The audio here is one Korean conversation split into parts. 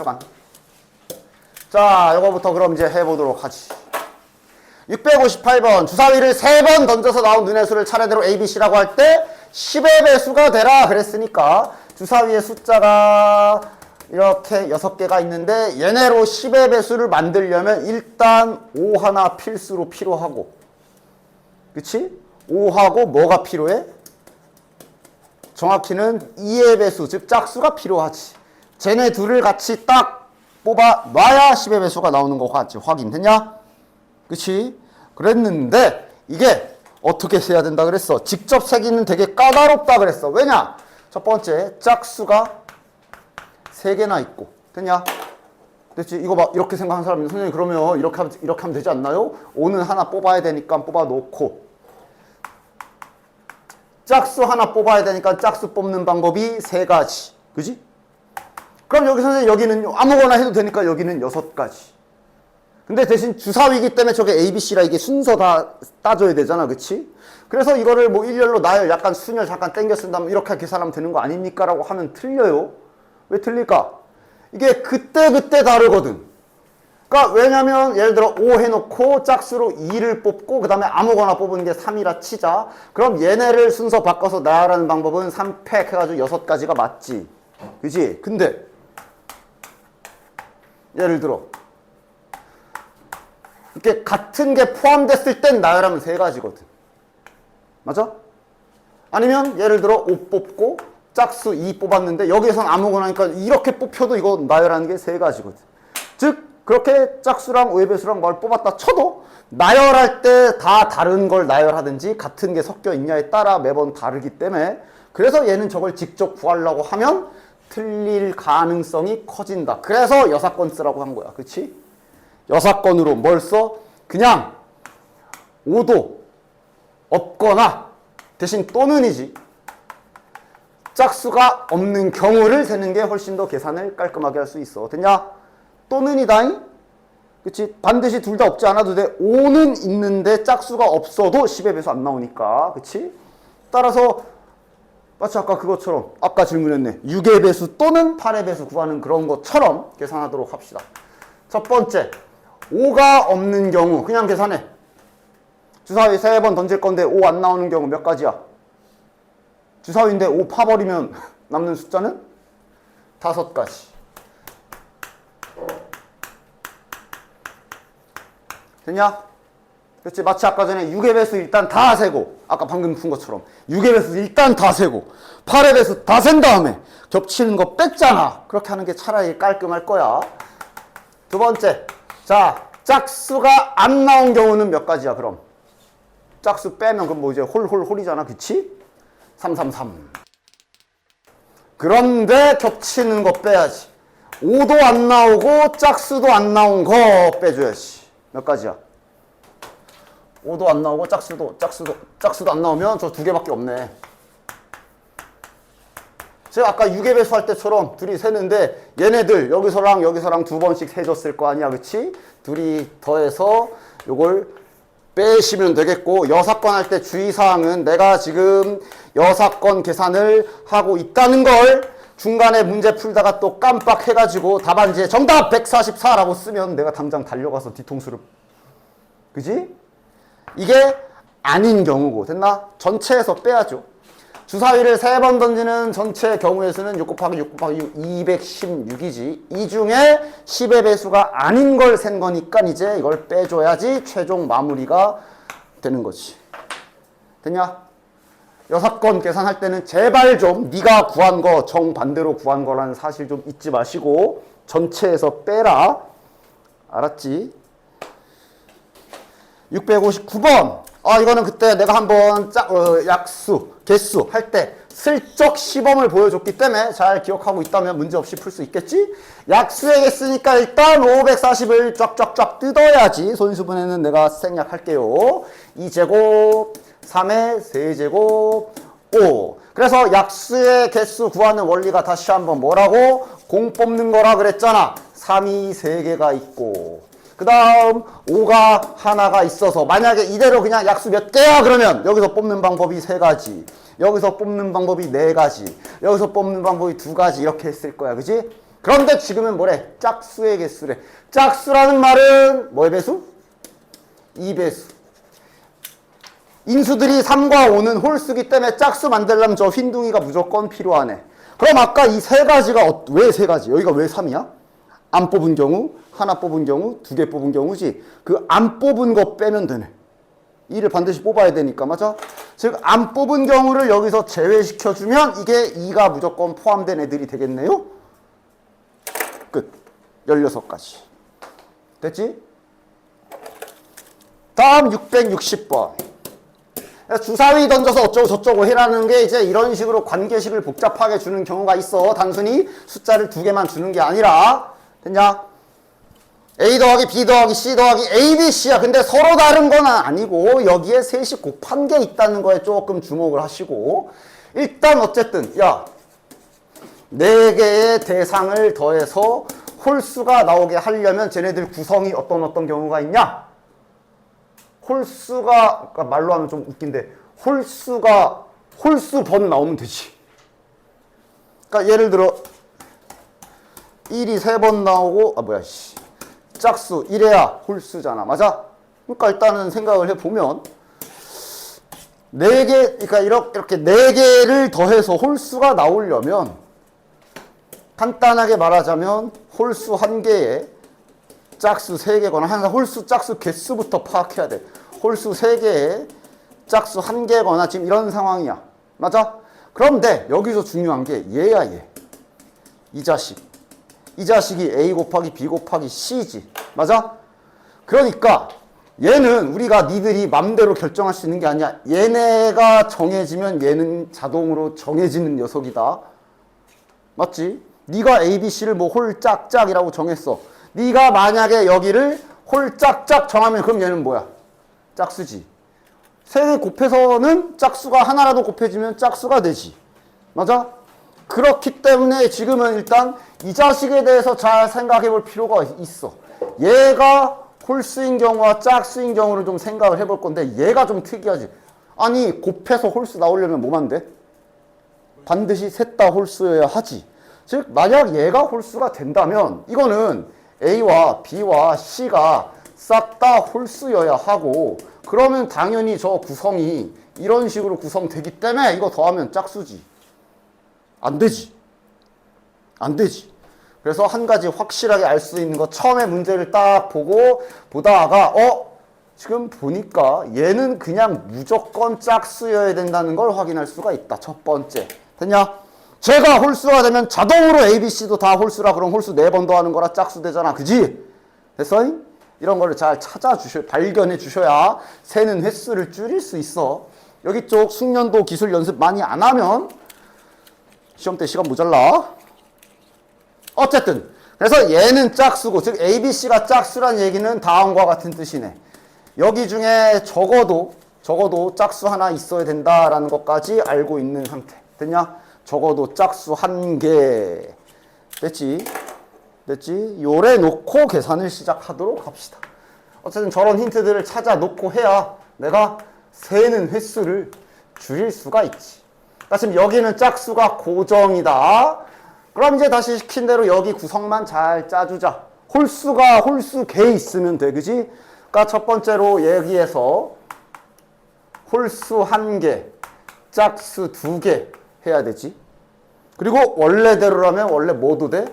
8관. 자, 이거부터 그럼 이제 해보도록 하지. 658번. 주사위를 3번 던져서 나온 눈의 수를 차례대로 A, B, C라고 할 때 10의 배수가 되라 그랬으니까 주사위의 숫자가 이렇게 6개가 있는데 얘네로 10의 배수를 만들려면 일단 5 하나 필수로 필요하고, 그치? 5하고 뭐가 필요해? 정확히는 2의 배수, 즉 짝수가 필요하지. 쟤네 둘을 같이 딱 뽑아 놔야 10의 배수가 나오는 거 같지. 확인됐냐? 그치? 그랬는데 이게 어떻게 세야 된다 그랬어? 직접 세기는 되게 까다롭다 그랬어. 왜냐? 첫 번째, 짝수가 3개나 있고. 됐냐? 됐지? 이거 봐. 이렇게 생각하는 사람이, 선생님 그러면 이렇게 하면 되지 않나요? 5는 하나 뽑아야 되니까 뽑아 놓고, 짝수 하나 뽑아야 되니까 짝수 뽑는 방법이 3가지. 그지? 그럼 여기 선생님 여기는 아무거나 해도 되니까 여기는 6가지. 근데 대신 주사위이기 때문에 저게 A, B, C라 이게 순서 다 따져야 되잖아. 그치? 그래서 이거를 뭐 일렬로 나열, 약간 순열 잠깐 땡겨 쓴다면 이렇게 계산하면 되는 거 아닙니까? 라고 하면 틀려요. 왜 틀릴까? 이게 그때 다르거든. 그러니까 왜냐면 예를 들어 5 해놓고 짝수로 2를 뽑고 그 다음에 아무거나 뽑은 게 3이라 치자. 그럼 얘네를 순서 바꿔서 나열하는 방법은 3팩 해가지고 6가지가 맞지. 그지? 근데 예를 들어 이렇게 같은 게 포함됐을 땐 나열하면 3가지거든. 맞아? 아니면 예를 들어 5 뽑고 짝수 2 뽑았는데 여기에선 아무거나 하니까 이렇게 뽑혀도 이거 나열하는 게 3가지거든. 즉 그렇게 짝수랑 5의 배수랑 뭘 뽑았다 쳐도 나열할 때 다 다른 걸 나열하든지 같은 게 섞여 있냐에 따라 매번 다르기 때문에, 그래서 얘는 저걸 직접 구하려고 하면 틀릴 가능성이 커진다. 그래서 여사건 쓰라고 한 거야. 그치? 여사건으로 뭘 써? 그냥 5도 없거나 대신 또는이지. 짝수가 없는 경우를 세는 게 훨씬 더 계산을 깔끔하게 할 수 있어. 됐냐? 또는이다잉? 그치? 반드시 둘 다 없지 않아도 돼. 5는 있는데 짝수가 없어도 10의 배수 안 나오니까. 그치? 따라서 마치 아까 그것처럼, 아까 질문했네. 6의 배수 또는 8의 배수 구하는 그런 것처럼 계산하도록 합시다. 첫 번째, 5가 없는 경우 그냥 계산해. 주사위 3번 던질 건데 5 안 나오는 경우 몇 가지야? 주사위인데 5 파버리면 남는 숫자는 5가지. 됐냐? 그렇지? 마치 아까 전에 6의 배수 일단 다 세고, 아까 방금 푼 것처럼 6의 배수 일단 다 세고 8의 배수 다 센 다음에 겹치는 거 뺐잖아. 그렇게 하는 게 차라리 깔끔할 거야. 두 번째, 자, 짝수가 안 나온 경우는 몇 가지야? 그럼 짝수 빼면 그럼 뭐 이제 홀이잖아. 그치? 3, 3, 3. 그런데 겹치는 거 빼야지. 5도 안 나오고 짝수도 안 나온 거 빼줘야지. 몇 가지야? 5도 안 나오고 짝수도 안 나오면 저 2개밖에 없네. 제가 아까 6의 배수 할 때처럼 둘이 세는데 얘네들 여기서랑 2번씩 세줬을 거 아니야. 그치? 둘이 더해서 요걸 빼시면 되겠고, 여사건 할 때 주의사항은 내가 지금 여사건 계산을 하고 있다는 걸 중간에 문제 풀다가 또 깜빡해가지고 답안지에 정답 144라고 쓰면 내가 당장 달려가서 뒤통수를, 그지? 이게 아닌 경우고. 됐나? 전체에서 빼야죠. 주사위를 3번 던지는 전체 경우의 수는 6 곱하기 6 곱하기 6 216이지. 이 중에 10의 배수가 아닌 걸 센 거니까 이제 이걸 빼줘야지 최종 마무리가 되는 거지. 됐냐? 여사건 계산할 때는 제발 좀 네가 구한 거 정반대로 구한 거라는 사실 좀 잊지 마시고 전체에서 빼라. 알았지? 659번. 이거는 그때 내가 한번 약수, 개수 할 때 슬쩍 시범을 보여줬기 때문에 잘 기억하고 있다면 문제없이 풀 수 있겠지? 약수에 개수니까 일단 540을 쫙쫙쫙 뜯어야지. 손수분해는 내가 생략할게요. 2제곱, 3의 세제곱, 5. 그래서 약수의 개수 구하는 원리가 다시 한번 뭐라고? 공 뽑는 거라 그랬잖아. 3이 3개가 있고 그 다음 5가 하나가 있어서, 만약에 이대로 그냥 약수 몇 개야 그러면 여기서 뽑는 방법이 3가지, 여기서 뽑는 방법이 4가지, 여기서 뽑는 방법이 2가지 이렇게 했을 거야. 그지? 그런데 지금은 뭐래? 짝수의 개수래. 짝수라는 말은 뭐의 배수? 2배수. 인수들이 3과 5는 홀수기 때문에 짝수 만들려면 저 흰둥이가 무조건 필요하네. 그럼 아까 이 세 가지가 왜 세 가지? 여기가 왜 3이야? 안 뽑은 경우, 하나 뽑은 경우, 두 개 뽑은 경우지. 그 안 뽑은 거 빼면 되네. 2를 반드시 뽑아야 되니까, 맞아? 즉 안 뽑은 경우를 여기서 제외시켜주면 이게 2가 무조건 포함된 애들이 되겠네요. 끝. 16가지. 됐지? 다음 660번. 주사위 던져서 어쩌고 저쩌고 해라는 게 이제 이런 식으로 관계식을 복잡하게 주는 경우가 있어. 단순히 숫자를 두 개만 주는 게 아니라. 됐냐? A 더하기 B 더하기 C 더하기 A, B, C야. 근데 서로 다른 건 아니고 여기에 셋이 곱한 게 있다는 거에 조금 주목을 하시고, 일단 어쨌든 야, 4개의 대상을 더해서 홀수가 나오게 하려면 쟤네들 구성이 어떤 경우가 있냐? 홀수가, 그러니까 말로 하면 좀 웃긴데, 홀수가 홀수 번 나오면 되지. 그러니까 예를 들어 1이 3번 나오고, 짝수 1해야 홀수잖아. 맞아? 그러니까 일단은 생각을 해보면 4개, 그러니까 이렇게 4개를 더해서 홀수가 나오려면 간단하게 말하자면 홀수 1개에 짝수 3개거나 항상 홀수 짝수 개수부터 파악해야 돼. 홀수 3개에 짝수 1개거나 지금 이런 상황이야. 맞아? 그런데 여기서 중요한 게 얘야, 얘. 이 자식. 이 자식이 A 곱하기 B 곱하기 C지. 맞아? 그러니까 얘는 우리가 니들이 맘대로 결정할 수 있는 게 아니야. 얘네가 정해지면 얘는 자동으로 정해지는 녀석이다. 맞지? 네가 A, B, C를 뭐 홀짝짝이라고 정했어. 네가 만약에 여기를 홀짝짝 정하면 그럼 얘는 뭐야? 짝수지. 3개 곱해서는 짝수가 하나라도 곱해지면 짝수가 되지. 맞아? 그렇기 때문에 지금은 일단 이 자식에 대해서 잘 생각해 볼 필요가 있어. 얘가 홀수인 경우와 짝수인 경우를 좀 생각을 해볼 건데 얘가 좀 특이하지. 아니 곱해서 홀수 나오려면 뭐만 돼? 반드시 셋 다 홀수여야 하지. 즉 만약 얘가 홀수가 된다면 이거는 A와 B와 C가 싹 다 홀수여야 하고, 그러면 당연히 저 구성이 이런 식으로 구성되기 때문에 이거 더하면 짝수지. 안 되지. 안 되지. 그래서 한 가지 확실하게 알 수 있는 거, 처음에 문제를 딱 보고 보다가 지금 보니까 얘는 그냥 무조건 짝수여야 된다는 걸 확인할 수가 있다. 첫 번째. 됐냐? 제가 홀수가 되면 자동으로 A, B, C도 다 홀수라. 그럼 홀수 4번 더하는 거라 짝수 되잖아. 그지? 됐어? 이런 거를 잘 발견해 주셔야 세는 횟수를 줄일 수 있어. 여기 쪽 숙련도 기술 연습 많이 안 하면 시험 때 시간 모자라. 어쨌든 그래서 얘는 짝수고, 즉 A, B, C가 짝수란 얘기는 다음과 같은 뜻이네. 여기 중에 적어도 짝수 하나 있어야 된다라는 것까지 알고 있는 상태. 됐냐? 적어도 짝수 1개. 됐지? 요래 놓고 계산을 시작하도록 합시다. 어쨌든 저런 힌트들을 찾아 놓고 해야 내가 세는 횟수를 줄일 수가 있지. 지금 여기는 짝수가 고정이다. 그럼 이제 다시 시킨 대로 여기 구성만 잘 짜주자. 홀수가 홀수 개 있으면 돼. 그지? 그러니까 첫 번째로 여기에서 홀수 1개, 짝수 2개 해야 되지. 그리고 원래대로라면 원래 뭐도 돼?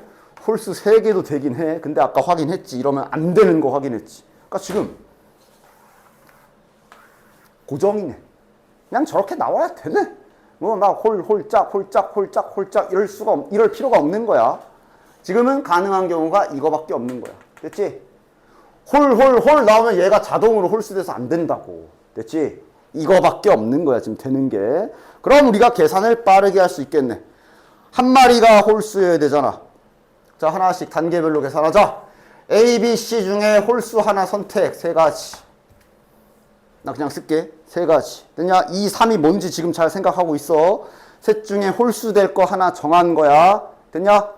홀수 3개도 되긴 해. 근데 아까 확인했지. 이러면 안 되는 거 확인했지. 그러니까 지금 고정이네. 그냥 저렇게 나와야 되네. 뭐 나 홀짝 이럴 필요가 없는 거야. 지금은 가능한 경우가 이거밖에 없는 거야. 됐지? 홀 나오면 얘가 자동으로 홀수돼서 안 된다고. 됐지? 이거밖에 없는 거야. 지금 되는 게. 그럼 우리가 계산을 빠르게 할 수 있겠네. 한 마리가 홀수여야 되잖아. 자, 하나씩 단계별로 계산하자. A, B, C 중에 홀수 하나 선택. 3가지. 나 그냥 쓸게. 3가지. 됐냐? 2, 3이 뭔지 지금 잘 생각하고 있어. 셋 중에 홀수 될 거 하나 정한 거야. 됐냐?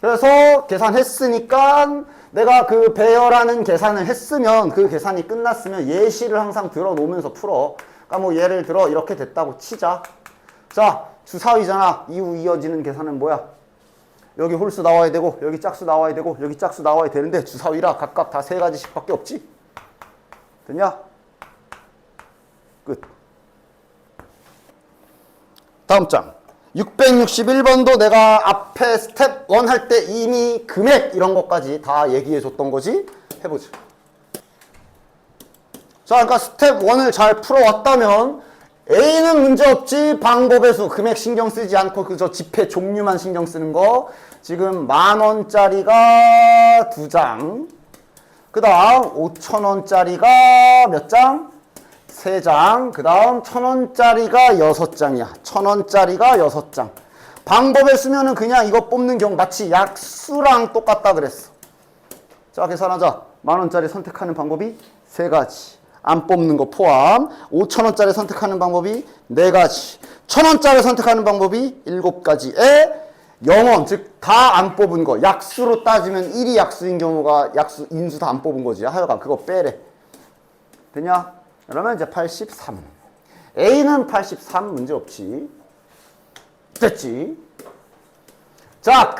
그래서 계산했으니까 내가 그 배열하는 계산을 했으면, 그 계산이 끝났으면 예시를 항상 들어 놓으면서 풀어. 그러니까 뭐 예를 들어 이렇게 됐다고 치자. 자, 주사위잖아. 이후 이어지는 계산은 뭐야? 여기 홀수 나와야 되고 여기 짝수 나와야 되고 여기 짝수 나와야 되는데 주사위라 각각 다 3가지씩 밖에 없지. 됐냐? 끝. 다음 장. 661번도 내가 앞에 스텝 1 할 때 이미 금액 이런 것까지 다 얘기해 줬던 거지. 해보자. 자, 그러니까 스텝 1을 잘 풀어왔다면 A는 문제없지. 방법의 수, 금액 신경 쓰지 않고 그저 지폐 종류만 신경 쓰는 거. 지금 10,000원짜리가 2장. 그 다음 5,000원짜리가 몇 장? 3장. 그 다음 1,000원짜리가 6장이야. 1,000원짜리가 6장. 방법에 쓰면은 그냥 이거 뽑는 경우 마치 약수랑 똑같다 그랬어. 자, 계산하자. 10,000원짜리 선택하는 방법이 3가지. 안 뽑는 거 포함. 5,000원짜리 선택하는 방법이 4가지. 1,000원짜리 선택하는 방법이 7가지에 0원, 즉 다 안 뽑은 거. 약수로 따지면 1이 약수인 경우가 약수 인수 다 안 뽑은 거지. 하여간 그거 빼래. 되냐? 그러면 이제 83. A는 83 문제 없지. 됐지? 자,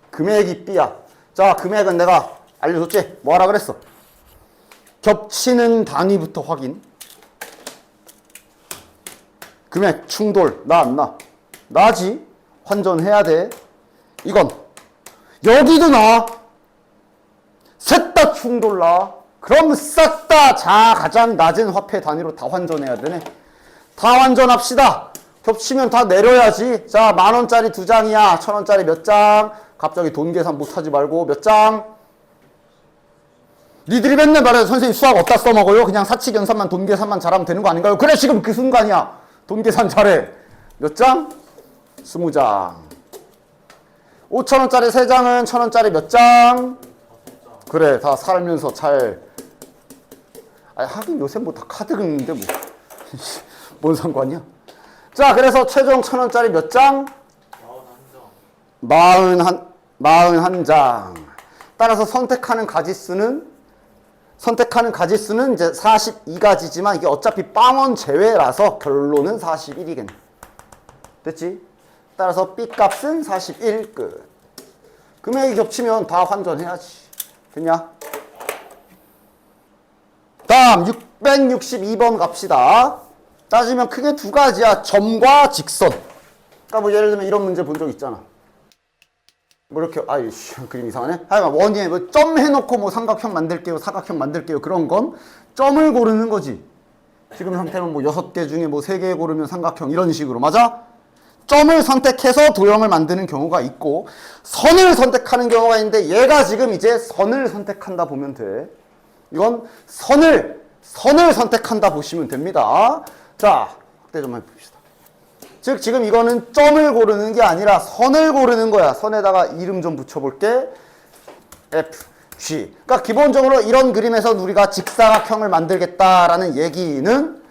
금액이 B야. 자, 금액은 내가 알려줬지? 뭐 하라 그랬어? 겹치는 단위부터 확인. 금액 충돌 나 안 나? 나지. 환전해야 돼. 이건 여기도 나. 셋 다 충돌 나. 그럼 싹 다 가장 낮은 화폐 단위로 다 환전해야 되네. 다 환전합시다. 겹치면 다 내려야지. 자, 10,000원짜리 2장이야. 1,000원짜리 몇 장? 갑자기 돈 계산 못하지 말고 몇 장? 니들이 맨날 말해서 선생님 수학 어디다 써먹어요? 그냥 사칙연산만 돈 계산만 잘하면 되는 거 아닌가요? 그래, 지금 그 순간이야. 돈 계산 잘해. 몇 장? 20장. 5,000원짜리 3장은 1,000원짜리 몇 장? 그래, 다 살면서 잘. 아니, 하긴 요새 뭐 다 카드 긁는데 뭐. 뭔 상관이야? 자, 그래서 최종 1,000원짜리 몇 장? 41장. 따라서 선택하는 가지수는 이제 42가지지만 이게 어차피 빵원 제외라서 결론은 41이겠네. 됐지? 따라서 B 값은 41 끝. 금액이 겹치면 다 환전해야지. 됐냐? 다음 662번 갑시다. 따지면 크게 2가지야. 점과 직선. 그러니까 뭐 예를 들면 이런 문제 본 적 있잖아. 뭐 이렇게 아이씨 그림 이상하네. 하여간 원위에 뭐 점 해놓고 뭐 삼각형 만들게요, 사각형 만들게요. 그런 건 점을 고르는 거지. 지금 상태는 뭐 6개 중에 뭐 3개 고르면 삼각형 이런 식으로. 맞아? 점을 선택해서 도형을 만드는 경우가 있고 선을 선택하는 경우가 있는데 얘가 지금 이제 선을 선택한다 보면 돼. 이건 선을 선택한다 보시면 됩니다. 자, 확대 좀 해봅시다. 즉 지금 이거는 점을 고르는 게 아니라 선을 고르는 거야. 선에다가 이름 좀 붙여볼게. F, G. 그러니까 기본적으로 이런 그림에서 우리가 직사각형을 만들겠다라는 얘기는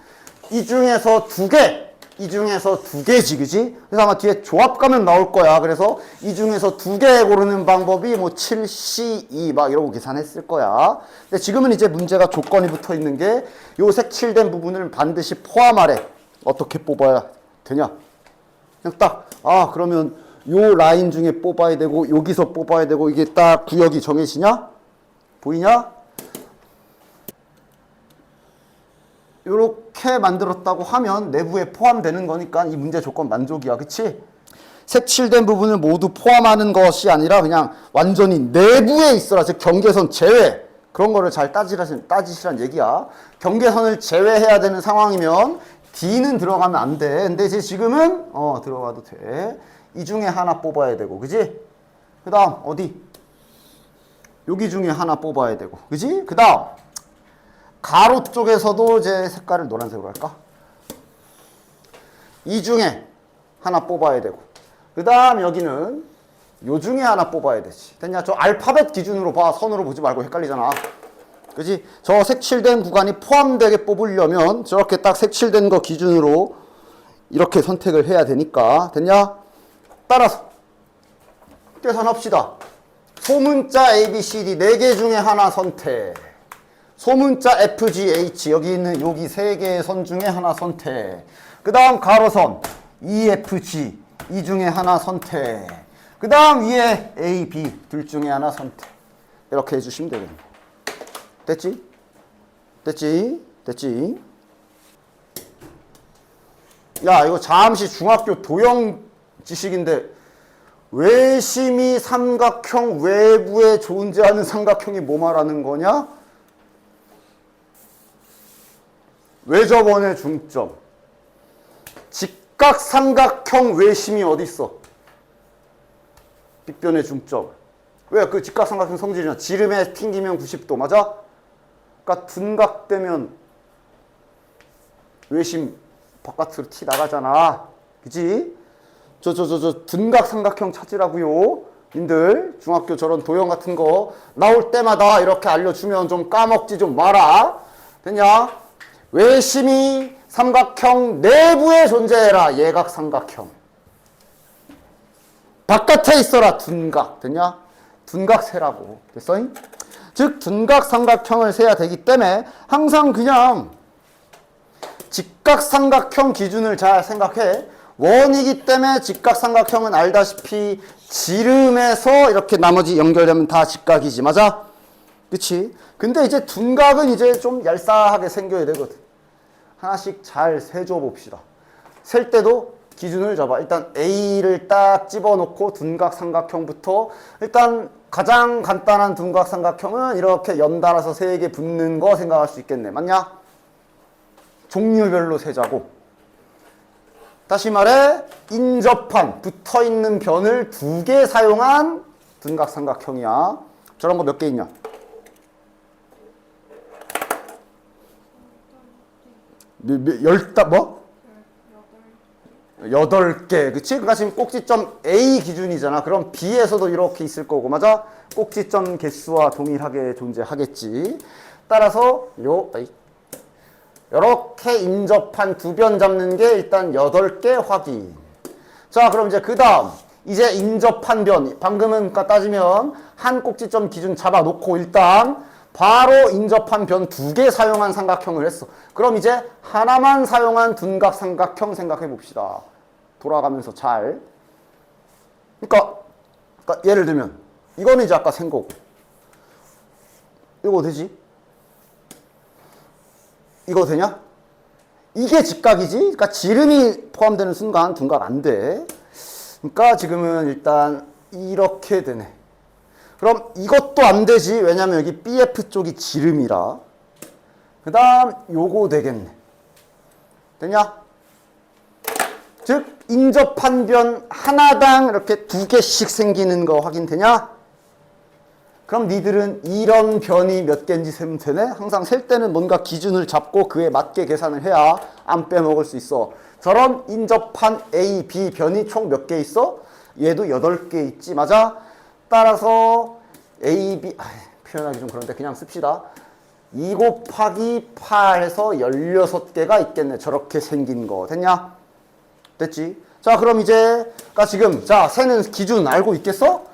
이 중에서 2개지, 그지? 그래서 아마 뒤에 조합가면 나올 거야. 그래서 이 중에서 2개 고르는 방법이 뭐 7C2 막 이러고 계산했을 거야. 근데 지금은 이제 문제가 조건이 붙어 있는 게 요 색칠된 부분을 반드시 포함하래. 어떻게 뽑아야 되냐? 그냥 딱, 그러면 요 라인 중에 뽑아야 되고, 여기서 뽑아야 되고, 이게 딱 구역이 정해지냐? 보이냐? 요렇게 만들었다고 하면 내부에 포함되는 거니까 이 문제 조건 만족이야. 그치? 색칠된 부분을 모두 포함하는 것이 아니라 그냥 완전히 내부에 있어라. 즉 경계선 제외. 그런 거를 잘 따지시란 얘기야. 경계선을 제외해야 되는 상황이면 D는 들어가면 안 돼. 근데 이제 지금은 들어가도 돼. 이 중에 하나 뽑아야 되고, 그지? 그 다음 어디? 여기 중에 하나 뽑아야 되고, 그지? 그 다음 가로 쪽에서도 이제 색깔을 노란색으로 할까? 이 중에 하나 뽑아야 되고, 그 다음 여기는 요 중에 하나 뽑아야 되지. 됐냐? 저 알파벳 기준으로 봐. 선으로 보지 말고 헷갈리잖아. 그지? 저 색칠된 구간이 포함되게 뽑으려면 저렇게 딱 색칠된 거 기준으로 이렇게 선택을 해야 되니까. 됐냐? 따라서 계산합시다. 소문자 ABCD 4개 중에 하나 선택. 소문자 FGH 여기 있는 여기 3개의 선 중에 하나 선택. 그 다음 가로선 EFG 이 중에 하나 선택. 그 그 다음 위에 A, B 둘 중에 하나 선택. 이렇게 해주시면 되겠네. 됐지? 됐지? 됐지? 야, 이거 잠시 중학교 도형 지식인데 외심이 삼각형 외부에 존재하는 삼각형이 뭐 말하는 거냐? 외접원의 중점. 직각삼각형 외심이 어디 있어? 빗변의 중점. 왜? 그 직각삼각형 성질이냐? 지름에 튕기면 90도 맞아? 그러니까 둔각되면 외심 바깥으로 티 나가잖아. 그치? 저 둔각삼각형 찾으라고요. 님들 중학교 저런 도형 같은 거 나올 때마다 이렇게 알려주면 좀 까먹지 좀 마라. 됐냐? 외심이 삼각형 내부에 존재해라. 예각삼각형. 바깥에 있어라. 둔각. 됐냐? 둔각 세라고. 됐어? 즉 둔각삼각형을 세야 되기 때문에 항상 그냥 직각삼각형 기준을 잘 생각해. 원이기 때문에 직각삼각형은 알다시피 지름에서 이렇게 나머지 연결되면 다 직각이지. 맞아? 그치? 근데 이제 둔각은 이제 좀 얄쌍하게 생겨야 되거든. 하나씩 잘 세줘 봅시다. 셀 때도 기준을 잡아. 일단 A를 딱 집어넣고 둔각삼각형부터 일단 가장 간단한 둔각삼각형은 이렇게 연달아서 3개 붙는 거 생각할 수 있겠네. 맞냐? 종류별로 세자고. 다시 말해 인접한 붙어있는 변을 2개 사용한 둔각삼각형이야. 저런 거 몇 개 있냐? 8개. 그치? 그러니까 지금 꼭지점 A 기준이잖아. 그럼 B에서도 이렇게 있을 거고. 맞아? 꼭지점 개수와 동일하게 존재하겠지. 따라서 이렇게 인접한 두 변 잡는 게 일단 8개 확인. 자, 그럼 이제 그 다음 이제 인접한 변. 방금은 따지면 한 꼭지점 기준 잡아놓고 일단 바로 인접한 변 2개 사용한 삼각형을 했어. 그럼 이제 하나만 사용한 둔각삼각형 생각해 봅시다. 돌아가면서 잘. 그러니까 예를 들면 이거는 이제 아까 센 거고. 이거 되지? 이거 되냐? 이게 직각이지? 그러니까 지름이 포함되는 순간 둔각 안 돼. 그러니까 지금은 일단 이렇게 되네. 그럼 이것도 안 되지. 왜냐면 여기 BF 쪽이 지름이라. 그 다음 요거 되겠네. 되냐? 즉 인접한 변 하나당 이렇게 2개씩 생기는 거 확인되냐? 그럼 니들은 이런 변이 몇 개인지 세면 되네? 항상 셀 때는 뭔가 기준을 잡고 그에 맞게 계산을 해야 안 빼먹을 수 있어. 저런 인접한 A, B 변이 총 몇 개 있어? 얘도 8개 있지. 맞아? 따라서 A, B 표현하기 좀 그런데 그냥 씁시다. 2 곱하기 8 해서 16개가 있겠네. 저렇게 생긴 거. 됐냐? 됐지? 자, 그럼 이제 지금 자 세는 기준 알고 있겠어?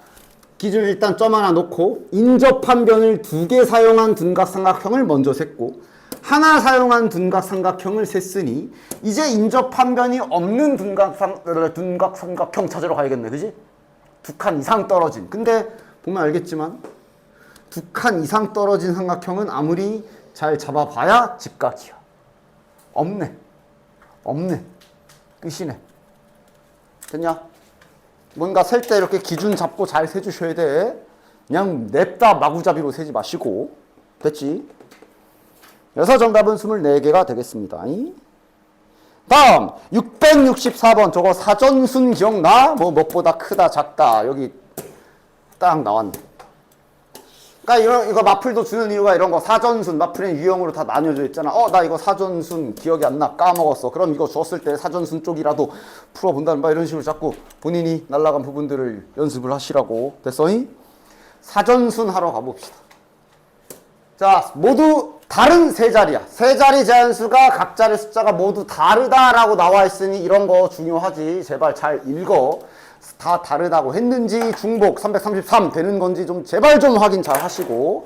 기준 일단 점 하나 놓고 인접한 변을 2개 사용한 둔각삼각형을 먼저 셌고 하나 사용한 둔각삼각형을 셌으니 이제 인접한 변이 없는 둔각삼각형 찾으러 가야겠네. 그지? 2칸 이상 떨어진. 근데 보면 알겠지만 2칸 이상 떨어진 삼각형은 아무리 잘 잡아봐야 직각이야. 없네. 끝이네. 됐냐? 뭔가 셀 때 이렇게 기준 잡고 잘 세주셔야 돼. 그냥 냅다 마구잡이로 세지 마시고. 됐지? 그래서 정답은 24개가 되겠습니다. 다음 664번 저거 사전순 기억나? 뭐 무엇보다 크다 작다 여기 딱 나왔네. 그러니까 이거 마플도 주는 이유가 이런 거. 사전순 마플은 유형으로 다 나뉘어져 있잖아. 나 이거 사전순 기억이 안 나 까먹었어. 그럼 이거 줬을 때 사전순 쪽이라도 풀어본다는 바 이런 식으로 자꾸 본인이 날라간 부분들을 연습을 하시라고. 됐어? 사전순 하러 가봅시다. 자, 모두 다른 세 자리야. 세 자리 제한수가 각자의 숫자가 모두 다르다라고 나와 있으니 이런 거 중요하지. 제발 잘 읽어. 다 다르다고 했는지 중복 333 되는 건지 좀 제발 좀 확인 잘 하시고.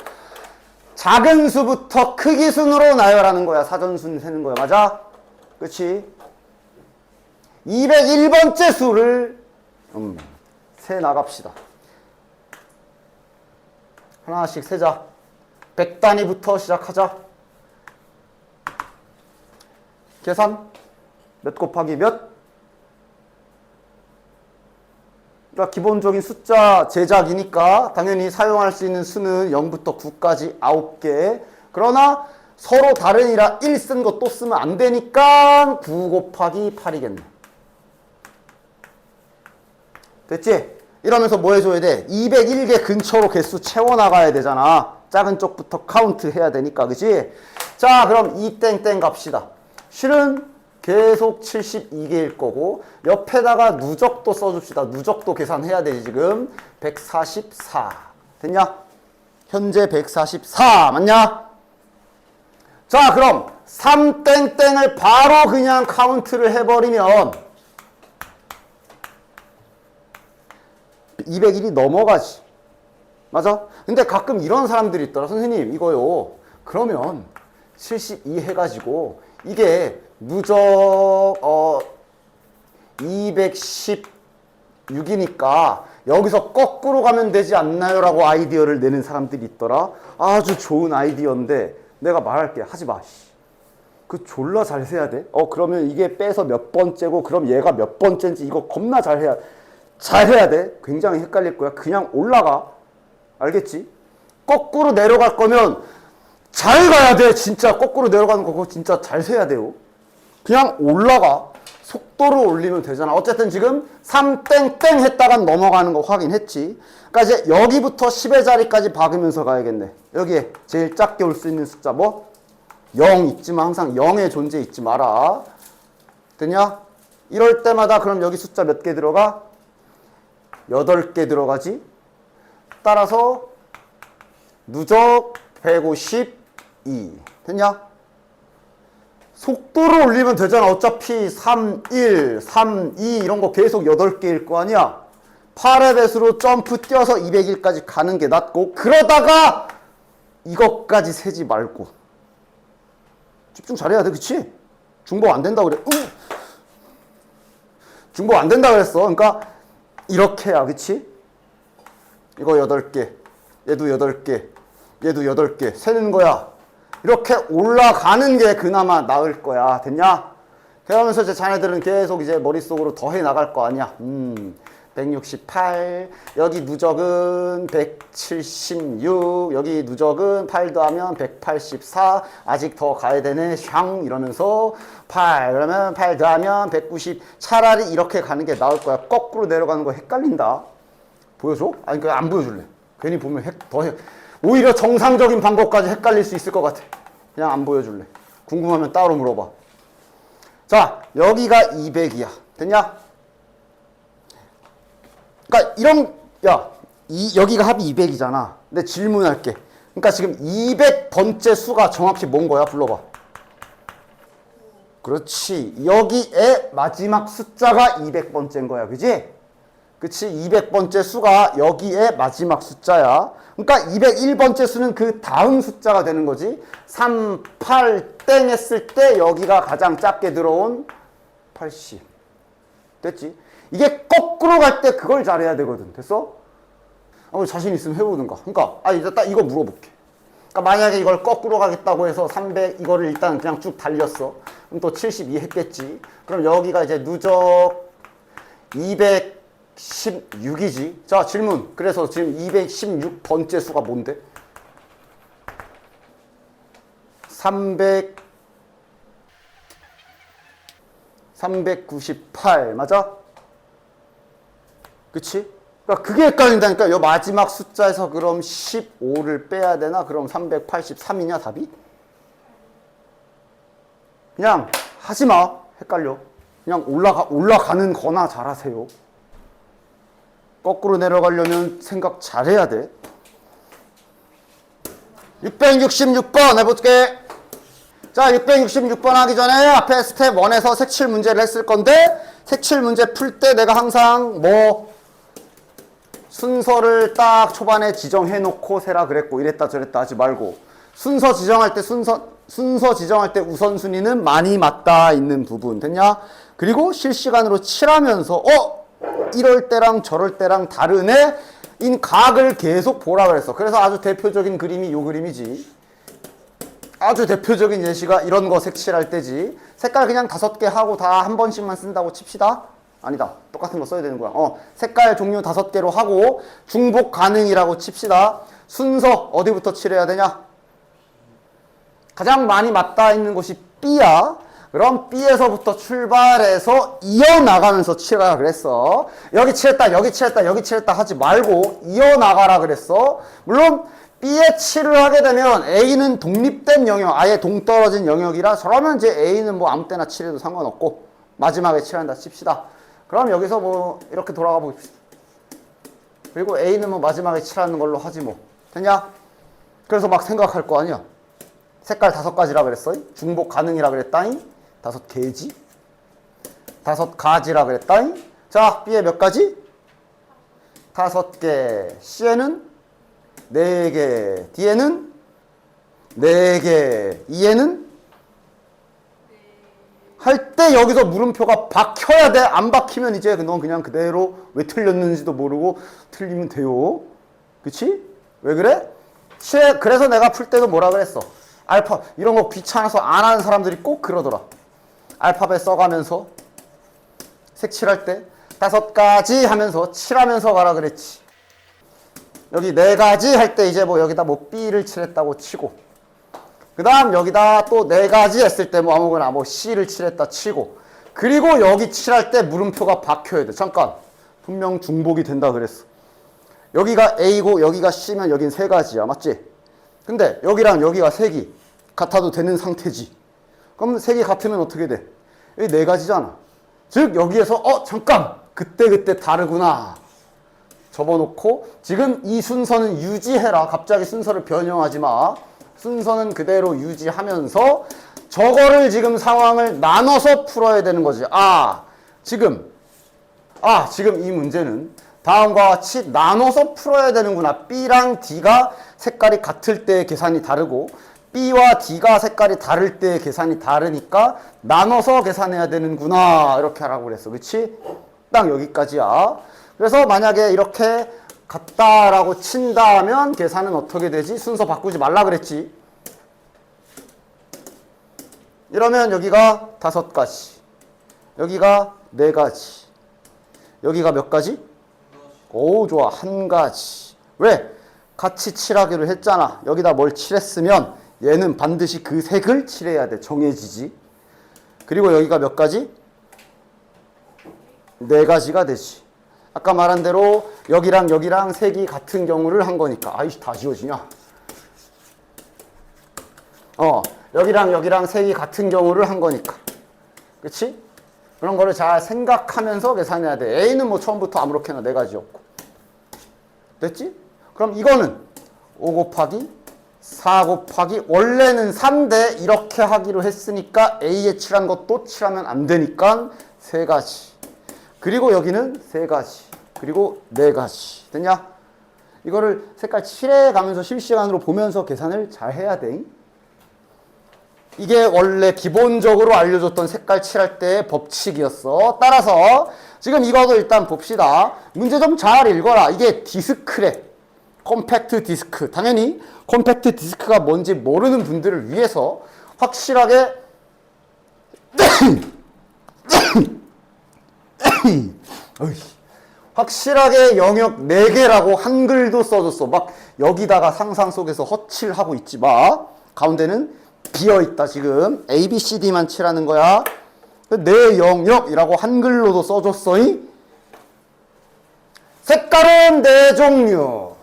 작은 수부터 크기 순으로 나열하는 거야. 사전순 세는 거야. 맞아? 그치? 201번째 수를 세 나갑시다. 하나씩 세자. 100단위부터 시작하자. 계산. 몇 곱하기 몇? 그러니까 기본적인 숫자 제작이니까 당연히 사용할 수 있는 수는 0부터 9까지 9개. 그러나 서로 다른이라 1 쓴 거 또 쓰면 안 되니까 9 곱하기 8이겠네. 됐지? 이러면서 뭐 해줘야 돼? 201개 근처로 개수 채워나가야 되잖아. 작은 쪽부터 카운트 해야 되니까, 그치? 자, 그럼 이 땡땡 갑시다. 실은 계속 72개일 거고 옆에다가 누적도 써줍시다. 누적도 계산해야 되지 지금. 144 됐냐? 현재 144 맞냐? 자, 그럼 3땡땡을 바로 그냥 카운트를 해버리면 201이 넘어가지. 맞아? 근데 가끔 이런 사람들이 있더라. 선생님 이거요. 그러면 72 해가지고 이게 누적 216이니까 여기서 거꾸로 가면 되지 않나요? 라고 아이디어를 내는 사람들이 있더라. 아주 좋은 아이디어인데 내가 말할게. 하지 마. 그 졸라 잘 세야 돼. 그러면 이게 빼서 몇 번째고 그럼 얘가 몇 번째인지 이거 겁나 잘 해야 돼. 굉장히 헷갈릴 거야. 그냥 올라가. 알겠지? 거꾸로 내려갈 거면 잘 가야 돼. 진짜 거꾸로 내려가는 거 그거 진짜 잘 세야 돼요. 그냥 올라가. 속도를 올리면 되잖아. 어쨌든 지금 3땡땡 했다가 넘어가는 거 확인했지. 그러니까 이제 여기부터 10의 자리까지 박으면서 가야겠네. 여기에 제일 작게 올 수 있는 숫자 뭐? 0 있지만 항상 0의 존재 잊지 마라. 됐냐? 이럴 때마다 그럼 여기 숫자 몇 개 들어가? 8개 들어가지. 따라서 누적 152 됐냐? 속도를 올리면 되잖아. 어차피 3, 1, 3, 2 이런 거 계속 8개일 거 아니야. 8의 배수로 점프 뛰어서 201까지 가는 게 낫고 그러다가 이것까지 세지 말고 집중 잘해야 돼. 그치? 중복 안 된다고 그래. 중복 안 된다고 그랬어. 그러니까 이렇게 해야. 그치? 이거 8개 얘도 8개 얘도 8개 세는 거야. 이렇게 올라가는 게 그나마 나을 거야. 됐냐? 그러면서 이제 자네들은 계속 이제 머릿속으로 더해 나갈 거 아니야. 168 여기 누적은 176 여기 누적은 8 더하면 184 아직 더 가야 되네 샹 이러면서 8 그러면 8 더하면 190 차라리 이렇게 가는 게 나을 거야. 거꾸로 내려가는 거 헷갈린다. 보여줘? 아니 그냥 안 보여줄래. 괜히 보면 오히려 정상적인 방법까지 헷갈릴 수 있을 것 같아. 그냥 안 보여줄래. 궁금하면 따로 물어봐. 자, 여기가 200이야. 됐냐? 그러니까 여기가 합이 200이잖아. 근데 질문할게. 그러니까 지금 200번째 수가 정확히 뭔 거야? 불러봐. 그렇지. 여기에 마지막 숫자가 200번째인 거야. 그지? 그치? 200번째 수가 여기에 마지막 숫자야. 그러니까 201번째 수는 그 다음 숫자가 되는 거지. 3, 8, 땡 했을 때 여기가 가장 작게 들어온 80. 됐지? 이게 거꾸로 갈 때 그걸 잘해야 되거든. 됐어? 자신 있으면 해보든가. 그러니까 이제 딱 이거 물어볼게. 그러니까 만약에 이걸 거꾸로 가겠다고 해서 300 이거를 일단 그냥 쭉 달렸어. 그럼 또 72 했겠지. 그럼 여기가 이제 누적 216이지. 자, 질문. 그래서 지금 216번째 수가 뭔데? 398 맞아? 그치? 그러니까 그게 헷갈린다니까. 요 마지막 숫자에서 그럼 15를 빼야 되나? 그럼 383이냐 답이? 그냥 하지마. 헷갈려. 그냥 올라가는 거나 잘하세요. 거꾸로 내려가려면 생각 잘해야 돼. 666번 해볼게. 자, 666번 하기 전에 앞에 스텝 1에서 색칠 문제를 했을 건데 색칠 문제 풀 때 내가 항상 순서를 딱 초반에 지정해 놓고 세라 그랬고 이랬다 저랬다 하지 말고 순서 지정할 때 우선순위는 많이 맞닿아 있는 부분 됐냐? 그리고 실시간으로 칠하면서 이럴 때랑 저럴 때랑 다른 애인 각을 계속 보라 그랬어. 그래서 아주 대표적인 그림이 요 그림이지. 아주 대표적인 예시가 이런 거 색칠할 때지. 색깔 그냥 5개 하고 다 한 번씩만 쓴다고 칩시다. 아니다. 똑같은 거 써야 되는 거야. 색깔 종류 5개로 하고 중복 가능이라고 칩시다. 순서 어디부터 칠해야 되냐? 가장 많이 맞닿아 있는 곳이 B야. 그럼 B에서부터 출발해서 이어나가면서 칠하라 그랬어. 여기 칠했다, 여기 칠했다, 여기 칠했다 하지 말고 이어나가라 그랬어. 물론 B에 칠을 하게 되면 A는 독립된 영역, 아예 동떨어진 영역이라 저러면 이제 A는 뭐 아무 때나 칠해도 상관없고 마지막에 칠한다 칩시다. 그럼 여기서 뭐 이렇게 돌아가 봅시다. 그리고 A는 뭐 마지막에 칠하는 걸로 하지 뭐. 됐냐? 그래서 막 생각할 거 아니야. 색깔 5가지라 그랬어. 중복 가능이라 그랬다잉. 5개지. 5가지라 그랬다잉. 자, B에 몇 가지? 5개. C에는 4개. D에는 4개. E에는 할 때 여기서 물음표가 박혀야 돼. 안 박히면 이제 넌 그냥 그대로 왜 틀렸는지도 모르고 틀리면 돼요. 그치? 왜 그래? 그래서 내가 풀 때도 뭐라 그랬어? 알파 이런 거 귀찮아서 안 하는 사람들이 꼭 그러더라. 알파벳 써가면서 색칠할 때 5가지 하면서 칠하면서 가라 그랬지. 여기 4가지 할 때 이제 뭐 여기다 뭐 B를 칠했다고 치고 그 다음 여기다 또 4가지 했을 때 뭐 아무거나 뭐 C를 칠했다 치고 그리고 여기 칠할 때 물음표가 박혀야 돼. 잠깐 분명 중복이 된다 그랬어. 여기가 A고 여기가 C면 여긴 3가지야. 맞지? 근데 여기랑 여기가 색이 같아도 되는 상태지. 그럼 색이 같으면 어떻게 돼? 여기 4가지잖아. 즉 여기에서 잠깐 그때 다르구나 접어놓고 지금 이 순서는 유지해라. 갑자기 순서를 변형하지 마. 순서는 그대로 유지하면서 저거를 지금 상황을 나눠서 풀어야 되는 거지. 지금 이 문제는 다음과 같이 나눠서 풀어야 되는구나. B랑 D가 색깔이 같을 때의 계산이 다르고 B와 D가 색깔이 다를 때의 계산이 다르니까 나눠서 계산해야 되는구나. 이렇게 하라고 그랬어. 그치? 딱 여기까지야. 그래서 만약에 이렇게 같다라고 친다면 계산은 어떻게 되지? 순서 바꾸지 말라 그랬지. 이러면 여기가 5가지. 여기가 4가지. 여기가 몇 가지? 오, 좋아. 1가지. 왜? 같이 칠하기로 했잖아. 여기다 뭘 칠했으면 얘는 반드시 그 색을 칠해야 돼. 정해지지. 그리고 여기가 몇 가지? 4가지가 되지. 아까 말한 대로 여기랑 여기랑 색이 같은 경우를 한 거니까. 아이씨, 다 지워지냐? 여기랑 여기랑 색이 같은 경우를 한 거니까. 그치? 그런 거를 잘 생각하면서 계산해야 돼. A는 뭐 처음부터 아무렇게나 4가지였고. 됐지? 그럼 이거는 5 곱하기 4 곱하기 원래는 3대 이렇게 하기로 했으니까 A에 칠한 것도 칠하면 안 되니까 3가지. 그리고 여기는 3가지. 그리고 4가지. 됐냐? 이거를 색깔 칠해가면서 실시간으로 보면서 계산을 잘 해야 돼. 이게 원래 기본적으로 알려줬던 색깔 칠할 때의 법칙이었어. 따라서 지금 이거도 일단 봅시다. 문제 좀 잘 읽어라. 이게 디스크래. 컴팩트 디스크. 당연히 컴팩트 디스크가 뭔지 모르는 분들을 위해서 확실하게 확실하게 영역 4개라고 한글도 써줬어. 막 여기다가 상상 속에서 헛칠하고 있지 마. 가운데는 비어있다. 지금 A, B, C, D만 칠하는 거야. 내 영역이라고 한글로도 써줬어. 색깔은 4종류.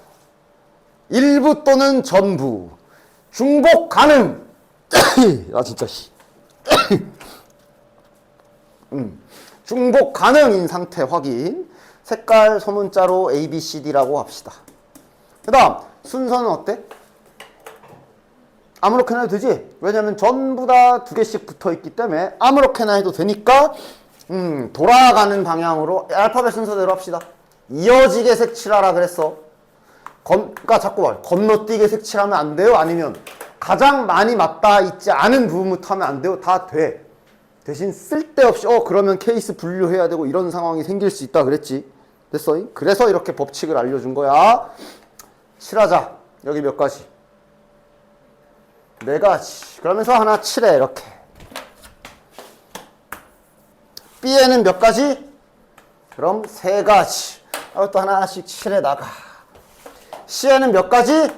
일부 또는 전부. 중복 가능. 진짜 중복 가능인 상태 확인. 색깔 소문자로 A, B, C, D라고 합시다. 그 다음 순서는 어때? 아무렇게나 해도 되지? 왜냐면 전부 다 2개씩 붙어있기 때문에 아무렇게나 해도 되니까 돌아가는 방향으로 알파벳 순서대로 합시다. 이어지게 색칠하라 그랬어. 그러니까 자꾸 말 건너뛰게 색칠하면 안 돼요? 아니면 가장 많이 맞닿아 있지 않은 부분부터 하면 안 돼요? 다 돼. 대신 쓸데없이 그러면 케이스 분류해야 되고 이런 상황이 생길 수 있다 그랬지. 됐어? 그래서 이렇게 법칙을 알려준 거야. 칠하자. 여기 몇 가지? 네 가지. 그러면서 하나 칠해. 이렇게. B에는 몇 가지? 그럼 세 가지. 또 하나씩 칠해 나가. C에는 몇 가지?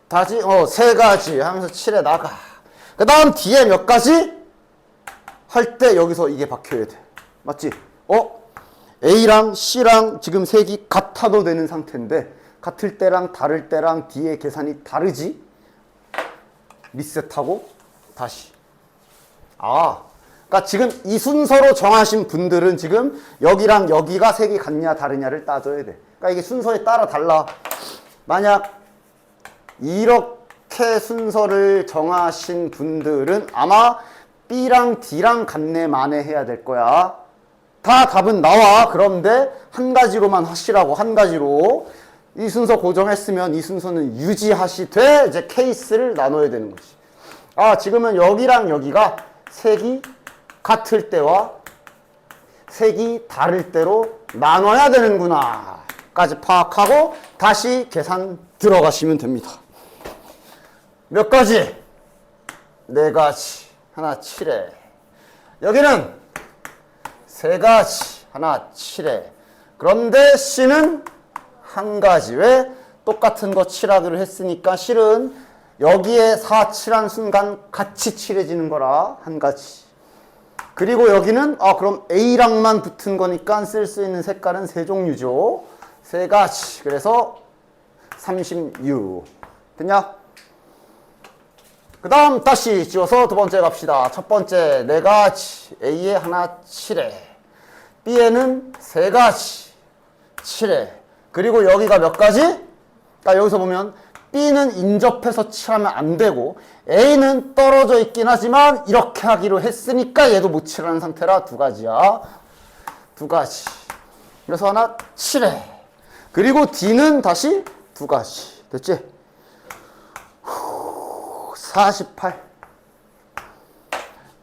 다시 세 가지 하면서 칠해 나가. 그 다음 D에 몇 가지? 할 때 여기서 이게 박혀야 돼. 맞지? A랑 C랑 지금 색이 같아도 되는 상태인데 같을 때랑 다를 때랑 D의 계산이 다르지? 리셋하고 다시. 그러니까 지금 이 순서로 정하신 분들은 지금 여기랑 여기가 색이 같냐 다르냐를 따져야 돼. 그러니까 이게 순서에 따라 달라. 만약 이렇게 순서를 정하신 분들은 아마 B랑 D랑 같네 마네 해야 될 거야. 다 답은 나와. 그런데 한 가지로만 하시라고. 한 가지로. 이 순서 고정했으면 이 순서는 유지하시되 이제 케이스를 나눠야 되는 거지. 지금은 여기랑 여기가 색이 같을 때와 색이 다를 때로 나눠야 되는구나 까지 파악하고 다시 계산 들어가시면 됩니다. 몇 가지? 네 가지. 하나 칠해. 여기는 세 가지. 하나 칠해. 그런데 C는 한 가지. 왜? 똑같은 거 칠하기로 했으니까 실은 여기에 4 칠한 순간 같이 칠해지는 거라 한 가지. 그리고 여기는 그럼 A랑만 붙은 거니까 쓸 수 있는 색깔은 세 종류죠. 세 가지. 그래서 36. 됐냐? 그 다음 다시 지워서 두 번째 갑시다. 첫 번째 네 가지. A에 하나 칠해. B에는 세 가지. 칠해. 그리고 여기가 몇 가지? 그러니까 여기서 보면 B는 인접해서 칠하면 안 되고 A는 떨어져 있긴 하지만 이렇게 하기로 했으니까 얘도 못 칠하는 상태라 두 가지야. 두 가지. 그래서 하나 칠해. 그리고 D는 다시 두 가지. 됐지? 48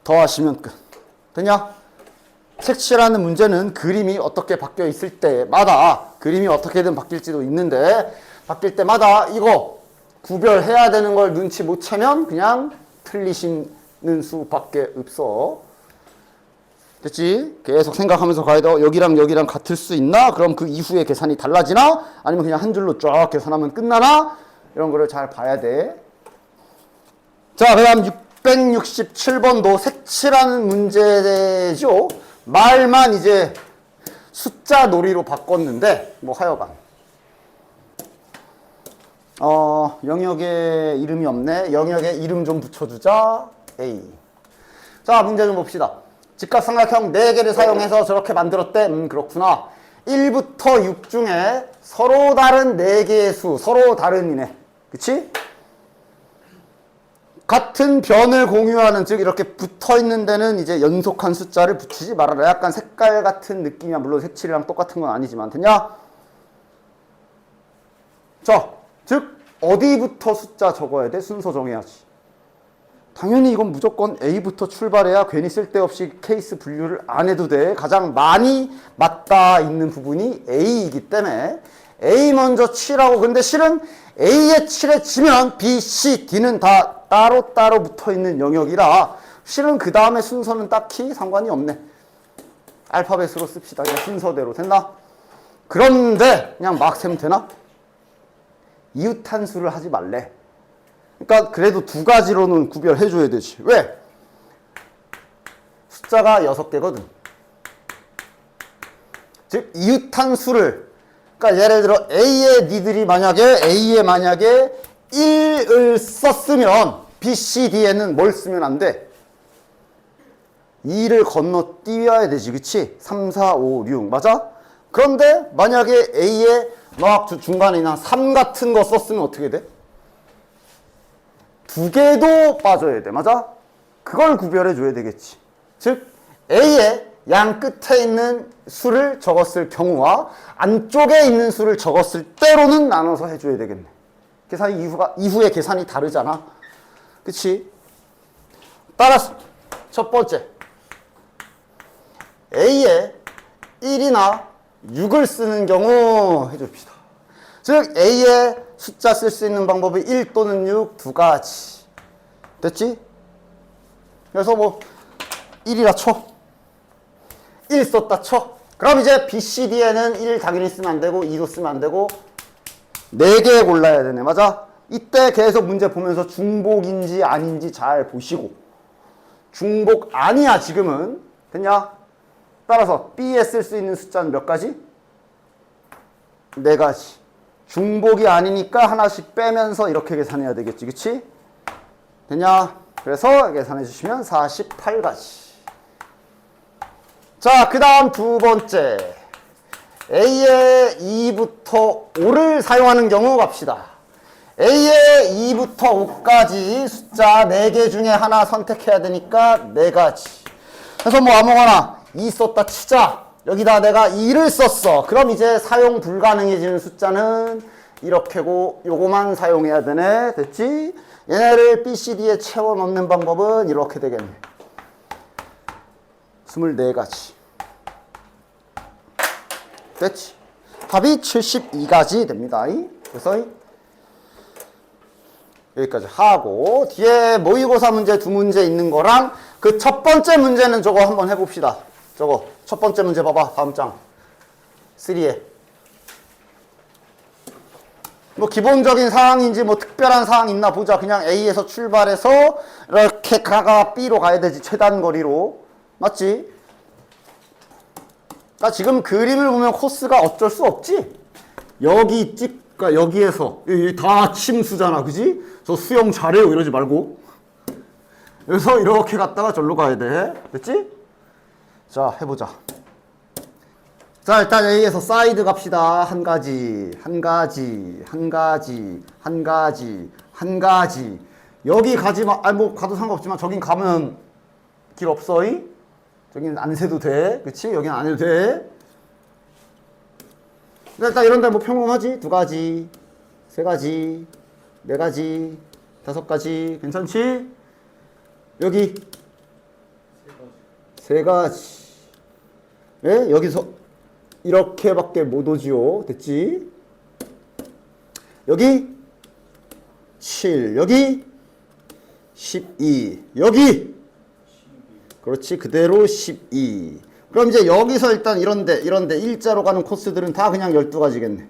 더하시면 끝. 되냐? 색칠하는 문제는 그림이 어떻게 바뀌어 있을 때마다 그림이 어떻게든 바뀔지도 있는데 바뀔 때마다 이거 구별해야 되는 걸 눈치 못 채면 그냥 틀리시는 수밖에 없어. 됐지? 계속 생각하면서 가야 돼. 여기랑 여기랑 같을 수 있나? 그럼 그 이후에 계산이 달라지나? 아니면 그냥 한 줄로 쫙 계산하면 끝나나? 이런 거를 잘 봐야 돼. 자, 그 다음 667번도 색칠하는 문제죠. 말만 이제 숫자 놀이로 바꿨는데 뭐 하여간 영역에 이름이 없네. 영역에 이름 좀 붙여주자. A. 자, 문제 좀 봅시다. 직각삼각형 4개를 사용해서 저렇게 만들었대. 그렇구나. 1부터 6 중에 서로 다른 4개의 수, 서로 다른이네. 그치? 같은 변을 공유하는, 즉 이렇게 붙어있는 데는 이제 연속한 숫자를 붙이지 말아라. 약간 색깔 같은 느낌이야. 물론 색칠이랑 똑같은 건 아니지만. 됐냐? 자, 즉 어디부터 숫자 적어야 돼? 순서 정해야지. 당연히 이건 무조건 A부터 출발해야 괜히 쓸데없이 케이스 분류를 안 해도 돼. 가장 많이 맞닿아 있는 부분이 A이기 때문에 A 먼저 칠하고, 근데 실은 A에 칠해지면 B, C, D는 다 따로따로 붙어있는 영역이라 실은 그 다음에 순서는 딱히 상관이 없네. 알파벳으로 씁시다. 그냥 순서대로. 됐나? 그런데 그냥 막 세면 되나? 이웃한수를 하지 말래. 그러니까 그래도 두 가지로는 구별해줘야 되지. 왜? 숫자가 6개거든. 즉 이웃한수를, 그러니까 예를 들어 A에 니들이 만약에 A에 만약에 1을 썼으면 B, C, D에는 뭘 쓰면 안 돼? 2를 건너뛰어야 되지. 그치? 3, 4, 5, 6 맞아? 그런데 만약에 A에 막 중간에 그냥 3 같은 거 썼으면 어떻게 돼? 2개도 빠져야 돼. 맞아? 그걸 구별해 줘야 되겠지. 즉 A에 양 끝에 있는 수를 적었을 경우와 안쪽에 있는 수를 적었을 때로는 나눠서 해줘야 되겠네. 계산이 이후에 계산이 다르잖아. 그치? 따라서 첫 번째 A에 1이나 6을 쓰는 경우 해줍시다. 즉 A에 숫자 쓸 수 있는 방법이 1 또는 6 두 가지. 됐지? 그래서 뭐 1이라 쳐. 1 썼다 쳐. 그럼 이제 B, C, D에는 1 당연히 쓰면 안 되고 2도 쓰면 안 되고 4개 골라야 되네. 맞아? 이때 계속 문제 보면서 중복인지 아닌지 잘 보시고 중복 아니야 지금은. 됐냐? 따라서 B에 쓸 수 있는 숫자는 몇 가지? 4가지. 중복이 아니니까 하나씩 빼면서 이렇게 계산해야 되겠지. 그치? 됐냐? 그래서 계산해 주시면 48가지. 자, 그 다음 두 번째. A에 2부터 5를 사용하는 경우 갑시다. A에 2부터 5까지 숫자 4개 중에 하나 선택해야 되니까 4가지. 그래서 뭐 아무거나 2 썼다 치자. 여기다 내가 2를 썼어. 그럼 이제 사용 불가능해지는 숫자는 이렇게고 요거만 사용해야 되네. 됐지? 얘네를 B, C, D에 채워 넣는 방법은 이렇게 되겠네. 24가지. 됐지? 답이 72가지 됩니다. 그래서 여기까지 하고 뒤에 모의고사 문제 두 문제 있는 거랑 그 첫 번째 문제는 저거 한번 해봅시다. 저거 첫 번째 문제 봐봐. 다음 장 3에 뭐 기본적인 사항인지 뭐 특별한 사항 있나 보자. 그냥 A에서 출발해서 이렇게 가가 B로 가야 되지. 최단 거리로. 맞지? 그러니까 지금 그림을 보면 코스가 어쩔 수 없지. 여기 그러니까 여기에서 여기 다 침수잖아. 그지? 저 수영 잘해요 이러지 말고. 그래서 이렇게 갔다가 절로 가야 돼. 됐지? 자, 해보자. 자, 일단 A에서 사이드 갑시다. 한 가지, 한 가지, 한 가지, 한 가지, 한 가지. 여기 가지 마. 아니, 뭐, 가도 상관없지만, 저긴 가면 길 없어. 저긴 안 세도 돼. 그치? 여긴 안 해도 돼. 일단 이런 데 뭐 평범하지? 2가지, 3가지, 4가지, 5가지. 괜찮지? 여기 3가지. 예? 여기서 이렇게밖에 못 오지요. 됐지? 여기 7, 여기 12, 여기 그렇지. 그대로 12. 그럼 이제 여기서 일단 이런데 일자로 가는 코스들은 다 그냥 12가지겠네.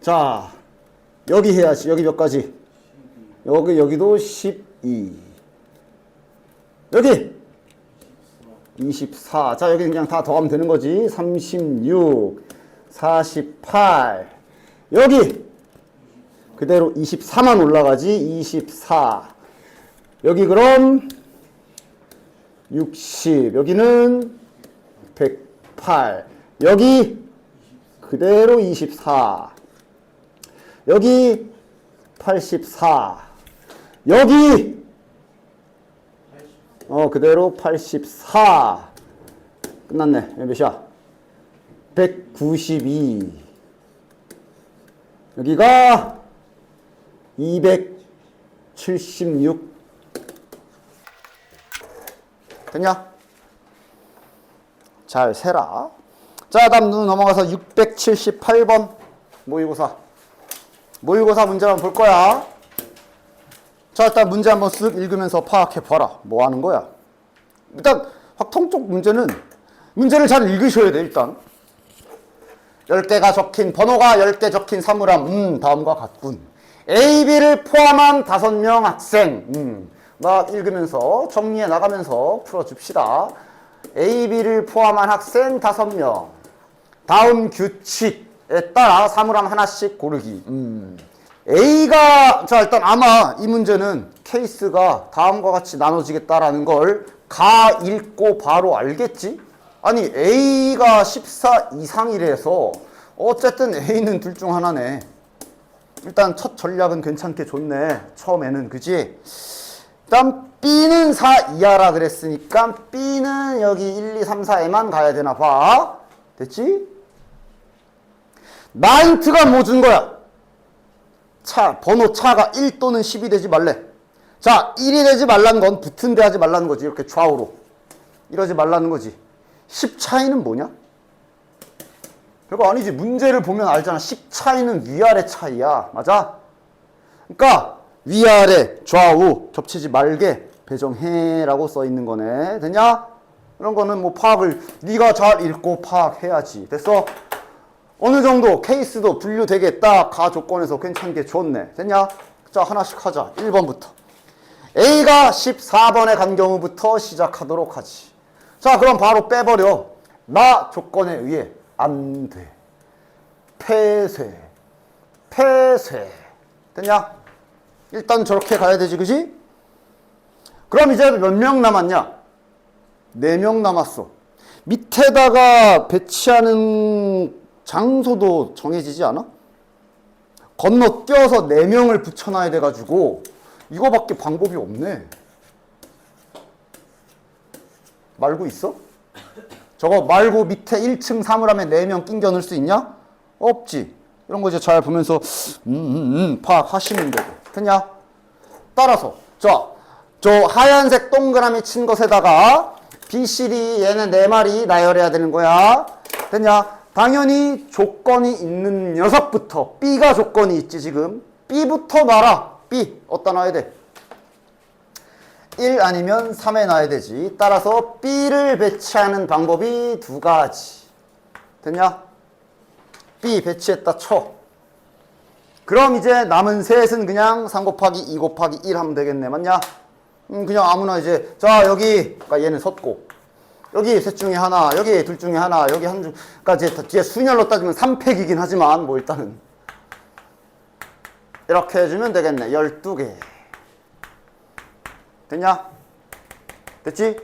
자, 여기 해야지. 여기 몇 가지? 여기도 12. 여기 24. 자, 여기 그냥 다 더하면 되는 거지. 36, 48. 여기 그대로 24만 올라가지. 24. 여기 그럼 60. 여기는 108. 여기 그대로 24. 여기 84. 여기 그대로 84. 끝났네. 몇이야? 192. 여기가 276. 됐냐? 잘 세라. 자, 다음 넘어가서 678번 모의고사. 모의고사 문제만 볼 거야. 자, 일단 문제 한번 쓱 읽으면서 파악해 봐라. 뭐 하는 거야? 일단 확통 쪽 문제를 잘 읽으셔야 돼. 일단 10개가 적힌 번호가 10개 적힌 사물함. 다음과 같군. A, B를 포함한 5명 학생. 막 읽으면서 정리해 나가면서 풀어줍시다. A, B를 포함한 학생 5명. 다음 규칙에 따라 사물함 하나씩 고르기. A가 자 일단 아마 이 문제는 케이스가 다음과 같이 나눠지겠다라는 걸 가 읽고 바로 알겠지? 아니 A가 14 이상이래서 어쨌든 A는 둘 중 하나네. 일단 첫 전략은 괜찮게 좋네. 처음에는 그지? 일단 B는 4 이하라 그랬으니까 B는 여기 1, 2, 3, 4에만 가야 되나 봐. 됐지? 나인트가 뭐 준 거야? 번호 차가 1 또는 10이 되지 말래. 자, 1이 되지 말라는 건 붙은 데 하지 말라는 거지. 이렇게 좌우로. 이러지 말라는 거지. 10 차이는 뭐냐? 별거 아니지. 문제를 보면 알잖아. 10 차이는 위아래 차이야. 맞아? 그러니까 위아래 좌우 겹치지 말게 배정해라고 써 있는 거네. 됐냐? 이런 거는 뭐 파악을 네가 잘 읽고 파악해야지. 됐어? 어느 정도 케이스도 분류되겠다. 가 조건에서 괜찮게 좋네. 됐냐? 자, 하나씩 하자. 1번부터. A가 14번에 간 경우부터 시작하도록 하지. 자, 그럼 바로 빼버려. 나 조건에 의해 안 돼. 폐쇄. 폐쇄. 됐냐? 일단 저렇게 가야 되지, 그지? 그럼 이제 몇 명 남았냐? 4명 남았어. 밑에다가 배치하는 장소도 정해지지 않아? 건너뛰어서 4명을 붙여놔야 돼가지고 이거밖에 방법이 없네. 말고 있어? 저거 말고 밑에 1층 사물함에 4명 낑겨 넣을 수 있냐? 없지. 이런 거 이제 잘 보면서 파악하시면 되고. 됐냐? 따라서 저 하얀색 동그라미 친 것에다가 BCD 얘는 4마리 나열해야 되는 거야. 됐냐? 당연히 조건이 있는 녀석부터 B가 조건이 있지 지금. B부터 놔라. B 어디다 놔야 돼? 1 아니면 3에 놔야 되지. 따라서 B를 배치하는 방법이 2가지. 됐냐? B 배치했다 쳐. 그럼 이제 남은 셋은 그냥 3 곱하기 2 곱하기 1 하면 되겠네. 맞냐? 그냥 아무나 이제 자 여기 그러니까 얘는 섰고 여기 셋 중에 하나 여기 둘 중에 하나 여기 한 중 그러니까 이제 뒤에 순열로 따지면 3팩이긴 하지만 뭐 일단은 이렇게 해주면 되겠네. 12개. 됐냐? 됐지?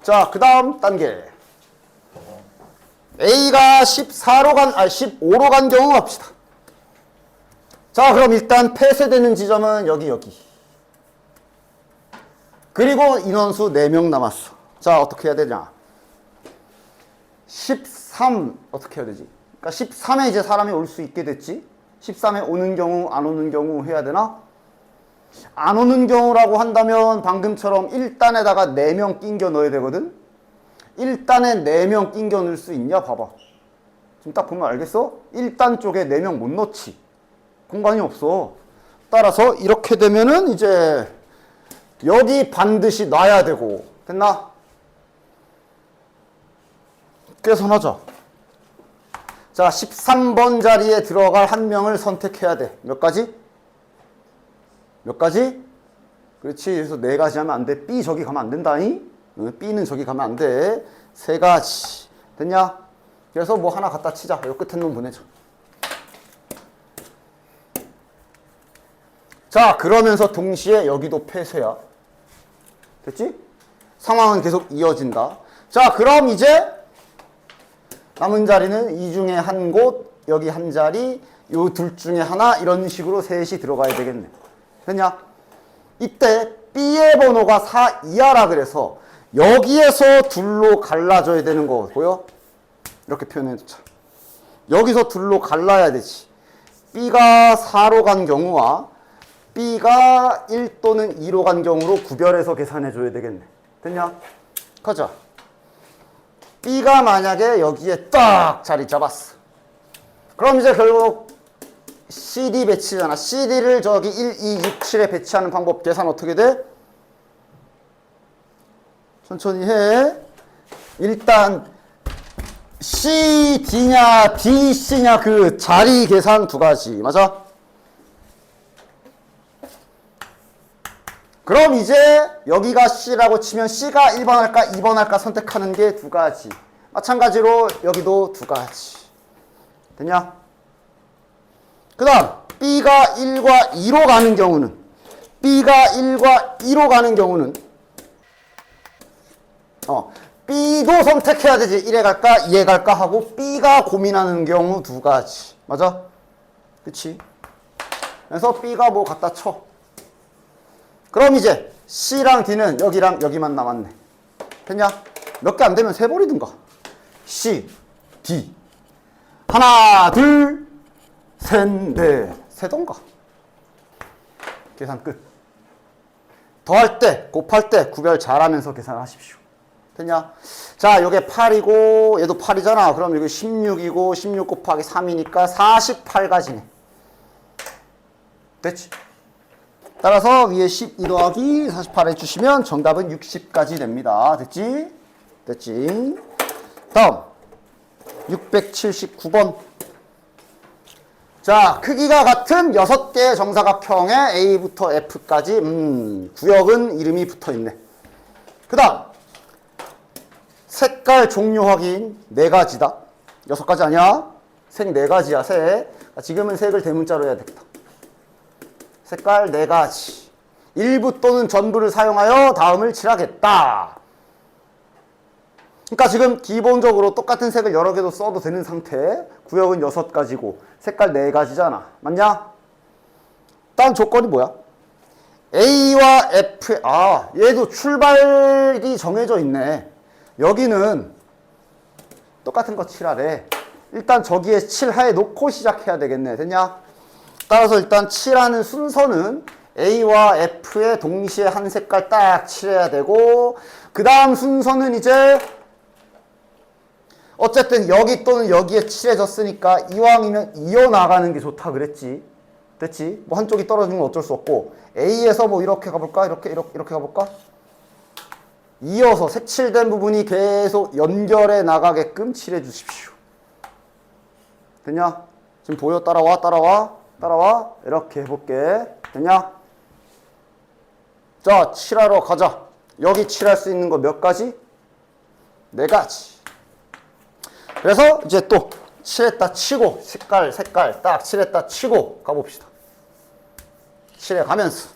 자, 그 다음 단계. A가 15로 간 경우 합시다. 자, 그럼 일단 폐쇄되는 지점은 여기. 그리고 인원수 4명 남았어. 자, 어떻게 해야 되냐? 13, 어떻게 해야 되지? 그러니까 13에 이제 사람이 올 수 있게 됐지? 13에 오는 경우, 안 오는 경우 해야 되나? 안 오는 경우라고 한다면 방금처럼 1단에다가 4명 낑겨 넣어야 되거든? 1단에 4명 낑겨 넣을 수 있냐? 봐봐. 지금 딱 보면 알겠어? 1단 쪽에 4명 못 넣지. 공간이 없어. 따라서 이렇게 되면은 이제 여기 반드시 놔야 되고. 됐나? 계산하자. 자, 13번 자리에 들어갈 한 명을 선택해야 돼. 몇 가지? 몇 가지? 그렇지. 그래서 4가지 하면 안 돼. B 저기 가면 안 된다니? B는 저기 가면 안 돼. 3가지. 됐냐? 그래서 뭐 하나 갖다 치자. 요 끝에 놈 보내줘. 자, 그러면서 동시에 여기도 폐쇄야. 됐지? 상황은 계속 이어진다. 자, 그럼 이제 남은 자리는 이 중에 한 곳, 여기 한 자리, 요 둘 중에 하나 이런 식으로 셋이 들어가야 되겠네. 됐냐? 이때 B의 번호가 4 이하라 그래서 여기에서 둘로 갈라져야 되는 거 보여? 이렇게 표현해두자. 여기서 둘로 갈라야 되지. B가 4로 간 경우와 B가 1 또는 2로 간 경우로 구별해서 계산해줘야 되겠네. 됐냐? 가자. B가 만약에 여기에 딱 자리 잡았어. 그럼 이제 결국 CD 배치잖아. CD를 저기 1, 2, 6, 7에 배치하는 방법 계산 어떻게 돼? 천천히 해. 일단 CD냐 DC냐 그 자리 계산 2가지. 맞아? 그럼 이제 여기가 C라고 치면 C가 1번 할까 2번 할까 선택하는 게 2가지. 마찬가지로 여기도 2가지. 됐냐? 그 다음 B가 1과 2로 가는 경우는 B가 1과 2로 가는 경우는 B도 선택해야 되지. 1에 갈까 2에 갈까 하고 B가 고민하는 경우 2가지. 맞아? 그치? 그래서 B가 뭐 갖다 쳐. 그럼 이제 C랑 D는 여기랑 여기만 남았네. 됐냐? 몇 개 안 되면 세버리든가. C, D. 하나, 둘, 셋, 넷. 세던가. 계산 끝. 더할 때, 곱할 때 구별 잘하면서 계산하십시오. 됐냐? 자, 요게 8이고 얘도 8이잖아. 그럼 이거 16이고 16 곱하기 3이니까 48가지네. 됐지? 따라서 위에 12 더하기 48 해주시면 정답은 60까지 됩니다. 됐지? 됐지? 다음 679번. 자, 크기가 같은 6개의 정사각형에 A부터 F까지 구역은 이름이 붙어있네. 그 다음 색깔 종류 확인 4가지다. 6가지 아니야? 색 4가지야. 색. 지금은 색을 대문자로 해야 되겠다. 색깔 4가지. 일부 또는 전부를 사용하여 다음을 칠하겠다. 그러니까 지금 기본적으로 똑같은 색을 여러 개도 써도 되는 상태. 구역은 6가지고 색깔 4가지잖아. 맞냐? 딴 조건이 뭐야? A와 F, 얘도 출발이 정해져 있네. 여기는 똑같은 거 칠하래. 일단 저기에 칠해 놓고 시작해야 되겠네. 됐냐? 따라서 일단 칠하는 순서는 A와 F에 동시에 한 색깔 딱 칠해야 되고, 그 다음 순서는 이제 어쨌든 여기 또는 여기에 칠해졌으니까 이왕이면 이어나가는 게 좋다 그랬지. 됐지? 뭐 한쪽이 떨어지는 건 어쩔 수 없고, A에서 뭐 이렇게 가볼까? 이렇게 가볼까? 이어서 색칠된 부분이 계속 연결해 나가게끔 칠해 주십시오. 됐냐? 지금 보여? 따라와. 이렇게 해볼게. 됐냐? 자, 칠하러 가자. 여기 칠할 수 있는 거 몇 가지? 4가지. 그래서 이제 또 칠했다 치고 색깔 딱 칠했다 치고 가봅시다. 칠해 가면서.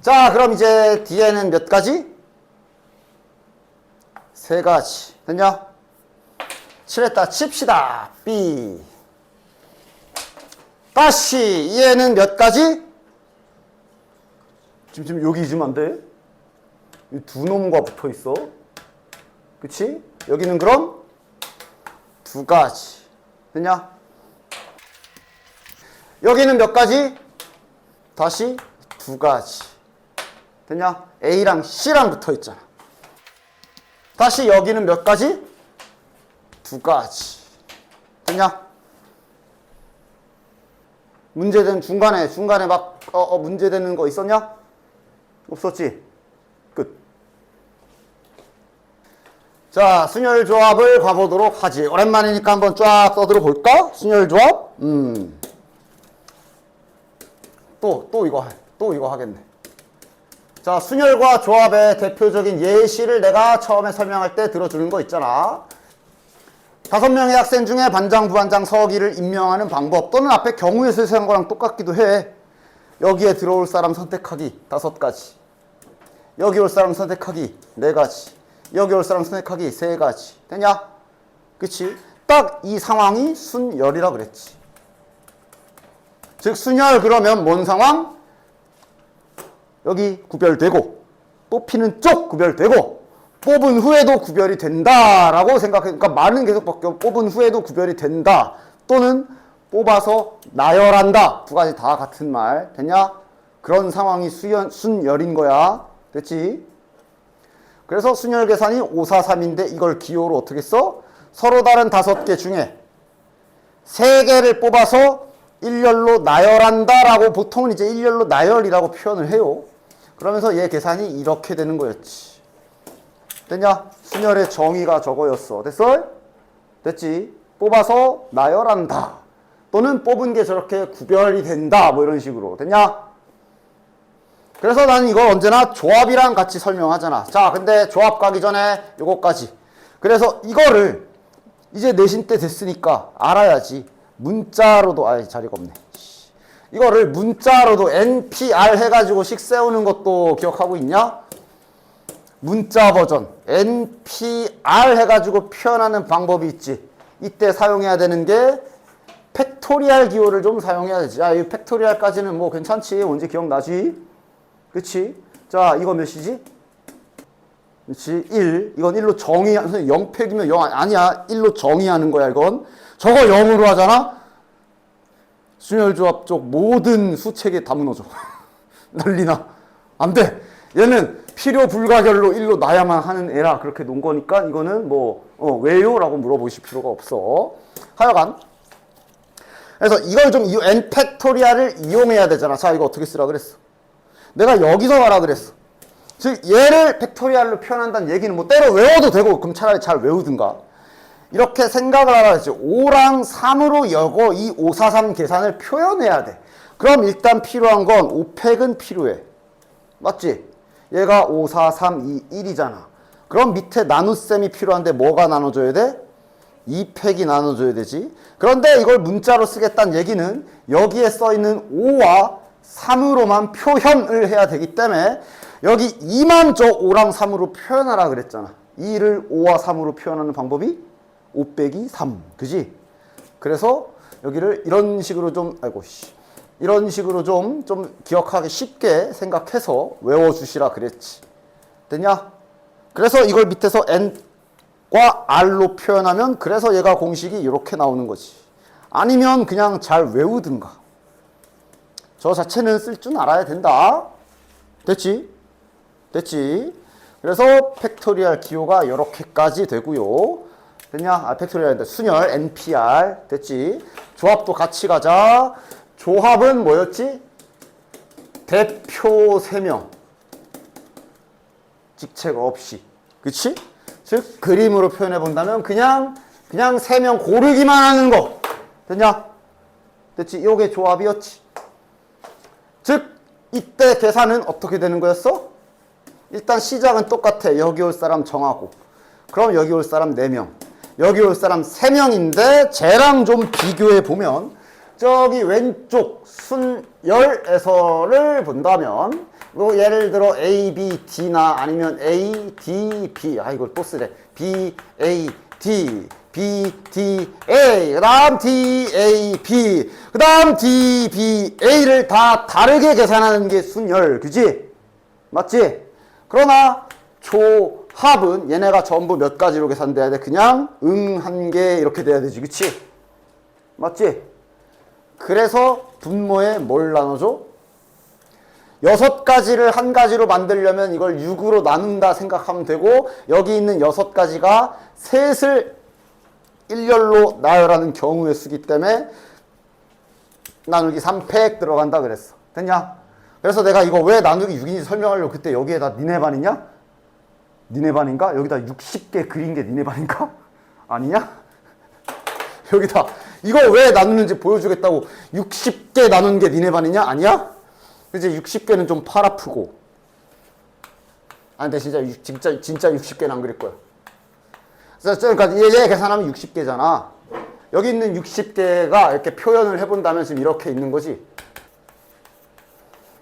자, 그럼 이제 뒤에는 몇 가지? 3가지. 됐냐? 칠했다 칩시다. B. 다시 얘는 몇 가지? 지금 여기 잊으면 안 돼. 이 두 놈과 붙어 있어. 그치? 여기는 그럼 2가지. 됐냐? 여기는 몇 가지? 다시 2가지. 됐냐? A랑 C랑 붙어 있잖아. 다시 여기는 몇 가지? 2가지. 됐냐? 문제된 중간에 막 문제되는 거 있었냐? 없었지? 끝. 자, 순열 조합을 가보도록 하지. 오랜만이니까 한번 쫙 떠들어 볼까? 순열 조합? 또 이거 하겠네. 자, 순열과 조합의 대표적인 예시를 내가 처음에 설명할 때 들어주는 거 있잖아. 5명의 학생 중에 반장, 부반장, 서기를 임명하는 방법, 또는 앞에 경우의 수에서 한 거랑 똑같기도 해. 여기에 들어올 사람 선택하기 5가지. 여기 올 사람 선택하기 4가지. 여기 올 사람 선택하기 3가지. 되냐? 그치? 딱 이 상황이 순열이라 그랬지. 즉 순열 그러면 뭔 상황? 여기 구별되고, 뽑히는 쪽 구별되고, 뽑은 후에도 구별이 된다라고 생각해. 그러니까 말은 계속 바뀌어. 뽑은 후에도 구별이 된다. 또는 뽑아서 나열한다. 2가지 다 같은 말. 됐냐? 그런 상황이 순열인 거야. 됐지? 그래서 순열 계산이 5, 4, 3인데 이걸 기호로 어떻게 써? 서로 다른 5개 중에 3개를 뽑아서 일렬로 나열한다라고 보통은 이제 일렬로 나열이라고 표현을 해요. 그러면서 얘 계산이 이렇게 되는 거였지. 됐냐? 순열의 정의가 저거였어. 됐어? 됐지? 뽑아서 나열한다. 또는 뽑은 게 저렇게 구별이 된다. 뭐 이런 식으로. 됐냐? 그래서 나는 이걸 언제나 조합이랑 같이 설명하잖아. 자, 근데 조합 가기 전에 요거까지. 그래서 이거를 이제 내신 때 됐으니까 알아야지. 문자로도, 자리가 없네. 이거를 문자로도 NPR 해가지고씩 세우는 것도 기억하고 있냐? 문자 버전 NPR 해가지고 표현하는 방법이 있지. 이때 사용해야 되는 게 팩토리얼 기호를 좀 사용해야 되지. 이 팩토리얼까지는 뭐 괜찮지. 뭔지 기억나지? 그치? 자, 이거 몇이지? 그치? 1. 이건 1로 선생님 0팩이면 0 아니야. 1로 정의하는 거야, 이건. 저거 0으로 하잖아? 순열조합 쪽 모든 수책에 다 무너져. 난리나. 안 돼. 얘는 필요 불가결로 1로 놔야만 하는 애라 그렇게 놓은 거니까 이거는 뭐 왜요? 라고 물어보실 필요가 없어. 하여간 그래서 이걸 좀 n 팩토리얼을 이용해야 되잖아. 자, 이거 어떻게 쓰라 그랬어? 내가 여기서 가라 그랬어. 즉 얘를 팩토리얼로 표현한다는 얘기는 뭐 때려 외워도 되고 그럼 차라리 잘 외우든가. 이렇게 생각을 하라 그랬지. 5랑 3으로 여거 이 543 계산을 표현해야 돼. 그럼 일단 필요한 건 5팩은 필요해. 맞지? 얘가 5, 4, 3, 2, 1이잖아. 그럼 밑에 나눗셈이 필요한데 뭐가 나눠줘야 돼? 2팩이 나눠줘야 되지. 그런데 이걸 문자로 쓰겠다는 얘기는 여기에 써있는 5와 3으로만 표현을 해야 되기 때문에 여기 2만 저 5랑 3으로 표현하라 그랬잖아. 2를 5와 3으로 표현하는 방법이 5 빼기 3. 그지? 그래서 여기를 이런 식으로 좀 이런 식으로 좀 기억하기 쉽게 생각해서 외워주시라 그랬지. 됐냐? 그래서 이걸 밑에서 n과 r로 표현하면 그래서 얘가 공식이 이렇게 나오는 거지. 아니면 그냥 잘 외우든가. 저 자체는 쓸 줄 알아야 된다. 됐지? 됐지? 그래서 팩토리얼 기호가 이렇게까지 되고요. 됐냐? 팩토리얼인데 순열 NPR 됐지? 조합도 같이 가자. 조합은 뭐였지? 대표 3명. 직책 없이. 그치? 즉 그림으로 표현해 본다면 그냥 3명 고르기만 하는 거. 됐냐? 됐지? 요게 조합이었지. 즉 이때 계산은 어떻게 되는 거였어? 일단 시작은 똑같아. 여기 올 사람 정하고. 그럼 여기 올 사람 4명. 여기 올 사람 3명인데 쟤랑 좀 비교해 보면 저기 왼쪽 순열에서를 본다면 뭐 예를 들어 A, B, D나 아니면 A, D, B 이걸 또 쓰래. B, A, D, B, D, A 그 다음 D, A, B 그 다음 D, B, A를 다 다르게 계산하는 게 순열. 그지? 맞지? 그러나 조합은 얘네가 전부 몇 가지로 계산돼야 돼? 그냥 한 개 이렇게 돼야 되지. 그치? 맞지? 그래서 분모에 뭘 나눠줘? 6가지를 한 가지로 만들려면 이걸 6으로 나눈다 생각하면 되고 여기 있는 6가지가 셋을 일렬로 나열하는 경우에 쓰기 때문에 나누기 3팩 들어간다 그랬어. 됐냐? 그래서 내가 이거 왜 나누기 6인지 설명하려고 그때 여기에다 니네 반이냐? 니네 반인가? 여기다 60개 그린 게 니네 반인가? 아니냐? 여기다 이거 왜 나누는지 보여주겠다고 60개 나눈 게 니네 반이냐? 아니야? 그치? 60개는 좀 팔 아프고. 근데 진짜 60개는 안 그릴 거야. 그러니까 얘 계산하면 60개잖아. 여기 있는 60개가 이렇게 표현을 해본다면 지금 이렇게 있는 거지.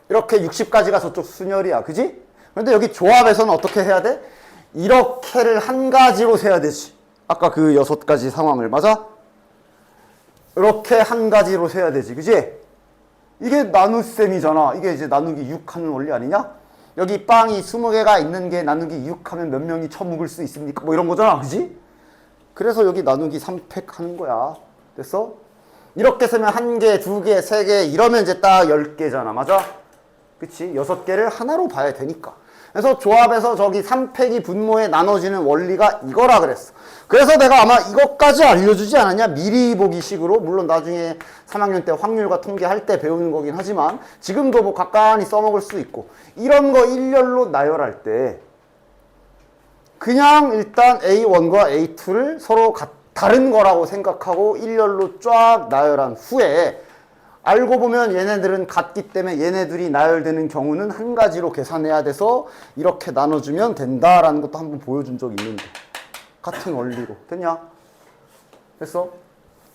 이렇게 60까지가 저쪽 순열이야. 그지? 그런데 여기 조합에서는 어떻게 해야 돼? 이렇게를 한 가지로 세야 되지. 아까 그 6가지 상황을. 맞아? 이렇게 한 가지로 세야 되지. 그지? 이게 나눗셈이잖아. 이게 이제 나누기 6 하는 원리 아니냐? 여기 빵이 20개가 있는 게 나누기 6 하면 몇 명이 처먹을 수 있습니까? 뭐 이런 거잖아. 그지? 그래서 여기 나누기 3팩 하는 거야. 됐어? 이렇게 세면 1개, 2개, 3개 이러면 이제 딱 10개잖아. 맞아? 그치? 6개를 하나로 봐야 되니까. 그래서 조합에서 저기 3팩이 분모에 나눠지는 원리가 이거라 그랬어. 그래서 내가 아마 이것까지 알려주지 않았냐? 미리 보기 식으로. 물론 나중에 3학년 때 확률과 통계할 때 배우는 거긴 하지만 지금도 뭐 간간히 써먹을 수 있고 이런 거 일렬로 나열할 때 그냥 일단 A1과 A2를 서로 다른 거라고 생각하고 일렬로 쫙 나열한 후에 알고 보면 얘네들은 같기 때문에 얘네들이 나열되는 경우는 한 가지로 계산해야 돼서 이렇게 나눠주면 된다라는 것도 한번 보여준 적이 있는데 같은 원리로. 됐냐? 됐어?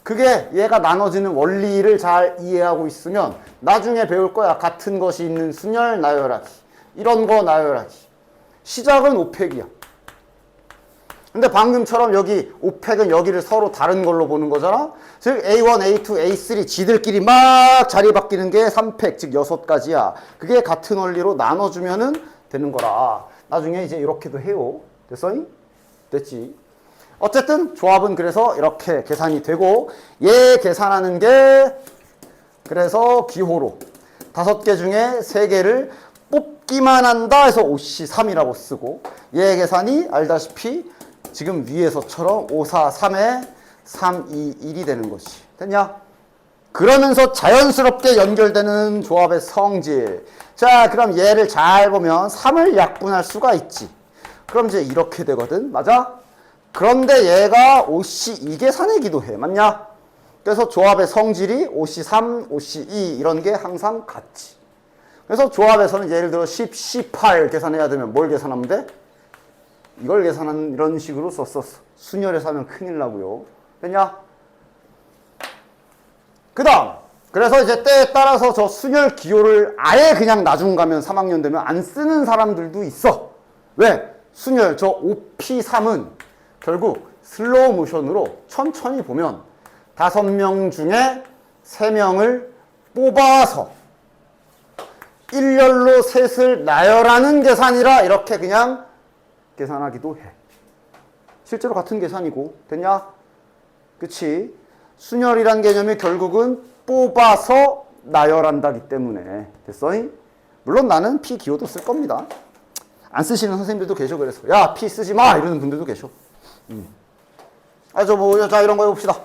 그게 얘가 나눠지는 원리를 잘 이해하고 있으면 나중에 배울 거야. 같은 것이 있는 순열 나열하기. 이런 거 나열하기. 시작은 5팩이야. 근데 방금처럼 여기 5팩은 여기를 서로 다른 걸로 보는 거잖아. 즉 A1, A2, A3 지들끼리 막 자리 바뀌는 게 3팩, 즉 6가지야. 그게 같은 원리로 나눠주면은 되는 거라. 나중에 이제 이렇게도 해요. 됐어? 됐지? 어쨌든 조합은 그래서 이렇게 계산이 되고 얘 계산하는 게 그래서 기호로 5개 중에 3개를 뽑기만 한다 해서 OC3이라고 쓰고 얘 계산이 알다시피 지금 위에서처럼 5, 4, 3에 3, 2, 1이 되는 거지. 됐냐? 그러면서 자연스럽게 연결되는 조합의 성질. 자, 그럼 얘를 잘 보면 3을 약분할 수가 있지. 그럼 이제 이렇게 되거든. 맞아? 그런데 얘가 OC2 계산이기도 해. 맞냐? 그래서 조합의 성질이 OC3, OC2 이런 게 항상 같지. 그래서 조합에서는 예를 들어 10, 18 계산해야 되면 뭘 계산하면 돼? 이걸 계산하는 이런 식으로 썼었어. 순열에서 하면 큰일 나고요. 됐냐? 그 다음 그래서 이제 때에 따라서 저 순열 기호를 아예 그냥 나중 가면 3학년 되면 안 쓰는 사람들도 있어. 왜? 순열 저 OP3은 결국 슬로우 모션으로 천천히 보면 5명 중에 3명을 뽑아서 일렬로 셋을 나열하는 계산이라 이렇게 그냥 계산하기도 해. 실제로 같은 계산이고. 됐냐? 그치? 순열이란 개념이 결국은 뽑아서 나열한다기 때문에. 됐어? 물론 나는 P 기호도 쓸 겁니다. 안 쓰시는 선생님들도 계셔. 그래서 야, P 쓰지 마 이러는 분들도 계셔. 자, 이런 거 해봅시다.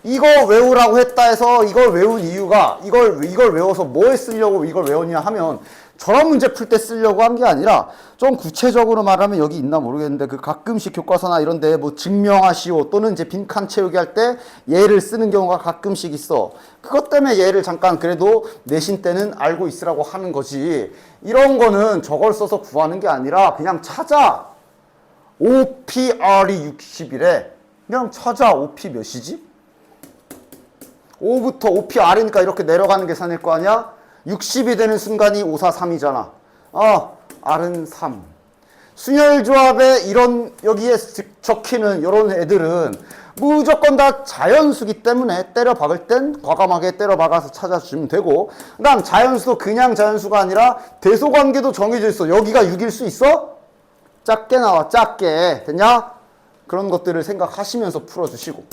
이거 외우라고 했다 해서 이걸 외운 이유가 이걸 외워서 뭐에 쓰려고 이걸 외웠냐 하면 저런 문제 풀 때 쓰려고 한 게 아니라 좀 구체적으로 말하면 여기 있나 모르겠는데 그 가끔씩 교과서나 이런 데 뭐 증명하시오 또는 이제 빈칸 채우기 할 때 얘를 쓰는 경우가 가끔씩 있어. 그것 때문에 얘를 잠깐 그래도 내신 때는 알고 있으라고 하는 거지. 이런 거는 저걸 써서 구하는 게 아니라 그냥 찾아. OPR이 60이래. 그냥 찾아. OP 몇이지? 5부터 OPR이니까 이렇게 내려가는 계산일 거 아니야? 60이 되는 순간이 5, 4, 3이잖아. R은 3. 순열조합에 이런 여기에 적히는 이런 애들은 무조건 다 자연수기 때문에 때려 박을 땐 과감하게 때려 박아서 찾아주면 되고, 그 다음 자연수도 그냥 자연수가 아니라 대소관계도 정해져 있어. 여기가 6일 수 있어? 작게 나와. 작게. 됐냐? 그런 것들을 생각하시면서 풀어주시고.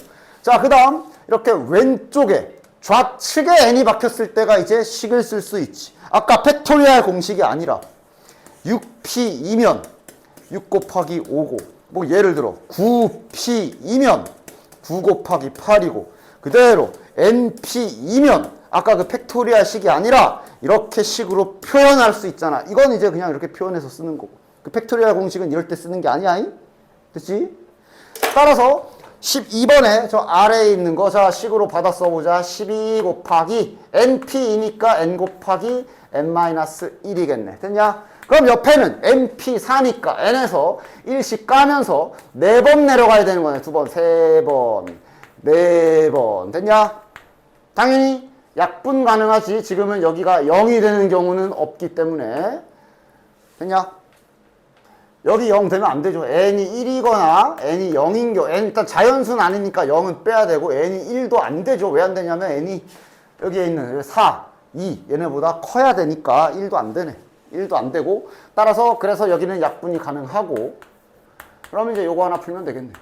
자, 그 다음 이렇게 왼쪽에 좌측에 n이 박혔을 때가 이제 식을 쓸 수 있지. 아까 팩토리얼 공식이 아니라 6p이면 6 곱하기 5고, 뭐 예를 들어 9p이면 9 곱하기 8이고, 그대로 np이면 아까 그 팩토리얼 식이 아니라 이렇게 식으로 표현할 수 있잖아. 이건 이제 그냥 이렇게 표현해서 쓰는 거고, 그 팩토리얼 공식은 이럴 때 쓰는 게 아니야. 됐지? 따라서 12번에 저 아래에 있는 거, 자, 식으로 받아 써보자. 12 곱하기 np이니까 n 곱하기 n-1이겠네. 됐냐? 그럼 옆에는 np4니까 n에서 1씩 까면서 4번 내려가야 되는 거네. 2번, 3번, 4번. 됐냐? 당연히 약분 가능하지. 지금은 여기가 0이 되는 경우는 없기 때문에. 됐냐? 여기 0 되면 안 되죠. n이 1이거나 n이 0인 경우, n 일단 자연수는 아니니까 0은 빼야 되고, n이 1도 안 되죠. 왜 안 되냐면 n이 여기에 있는 4, 2 얘네보다 커야 되니까 1도 안 되네. 1도 안 되고, 따라서 그래서 여기는 약분이 가능하고, 그러면 이제 요거 하나 풀면 되겠네.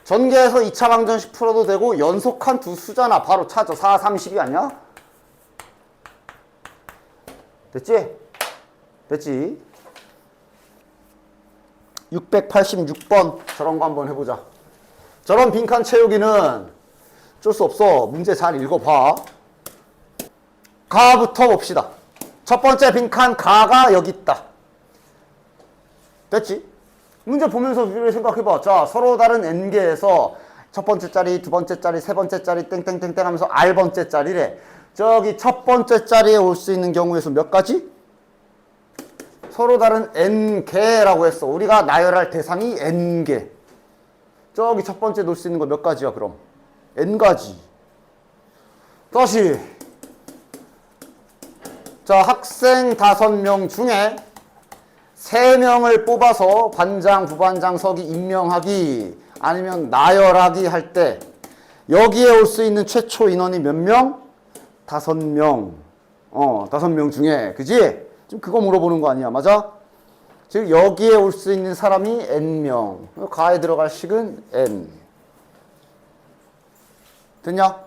전개해서 2차 방정식 풀어도 되고, 연속한 두 수잖아. 바로 찾아. 4, 30이 아니야? 됐지? 됐지? 686번 저런 거 한번 해보자. 저런 빈칸 채우기는 어쩔 수 없어. 문제 잘 읽어봐. 가부터 봅시다. 첫 번째 빈칸 가가 여기 있다. 됐지? 문제 보면서 생각해봐. 자, 서로 다른 n개에서 첫 번째 자리, 두 번째 자리, 세 번째 자리 땡땡땡땡 하면서 r번째 자리래. 저기 첫 번째 자리에 올 수 있는 경우에서 몇 가지? 서로 다른 n개라고 했어. 우리가 나열할 대상이 n개. 저기 첫 번째 놓을 수 있는 거 몇 가지야 그럼? n가지. 다시. 자, 학생 5명 중에 3명을 뽑아서 반장, 부반장, 서기 임명하기 아니면 나열하기 할 때 여기에 올 수 있는 최초 인원이 몇 명? 5명. 5명 중에. 그지? 지금 그거 물어보는 거 아니야. 맞아? 즉 여기에 올 수 있는 사람이 n명. 가에 들어갈 식은 n. 됐냐?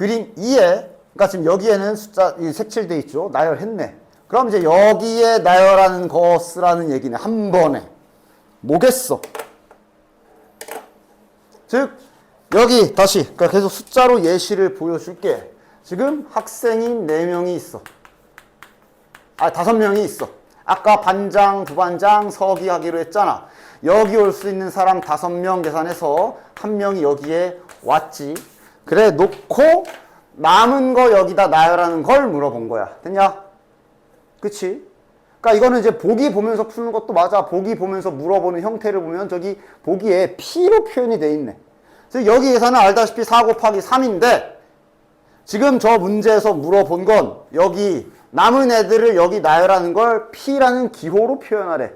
그림 2에, 그러니까 지금 여기에는 숫자 색칠돼 있죠. 나열했네. 그럼 이제 여기에 나열하는 거 쓰라는 얘기네. 한 번에. 뭐겠어? 즉 여기 다시 그러니까 계속 숫자로 예시를 보여줄게. 지금 학생이 4명이 있어. 5명이 있어. 아까 반장, 부반장, 서기 하기로 했잖아. 여기 올 수 있는 사람 5명 계산해서 1명이 여기에 왔지. 그래 놓고 남은 거 여기다 나열하는 걸 물어본 거야. 됐냐? 그치? 그러니까 이거는 이제 보기 보면서 푸는 것도 맞아. 보기 보면서 물어보는 형태를 보면 저기 보기에 P로 표현이 돼 있네. 그래서 여기 계산은 알다시피 4 곱하기 3인데 지금 저 문제에서 물어본 건 여기 남은 애들을 여기 나열하는 걸 P라는 기호로 표현하래.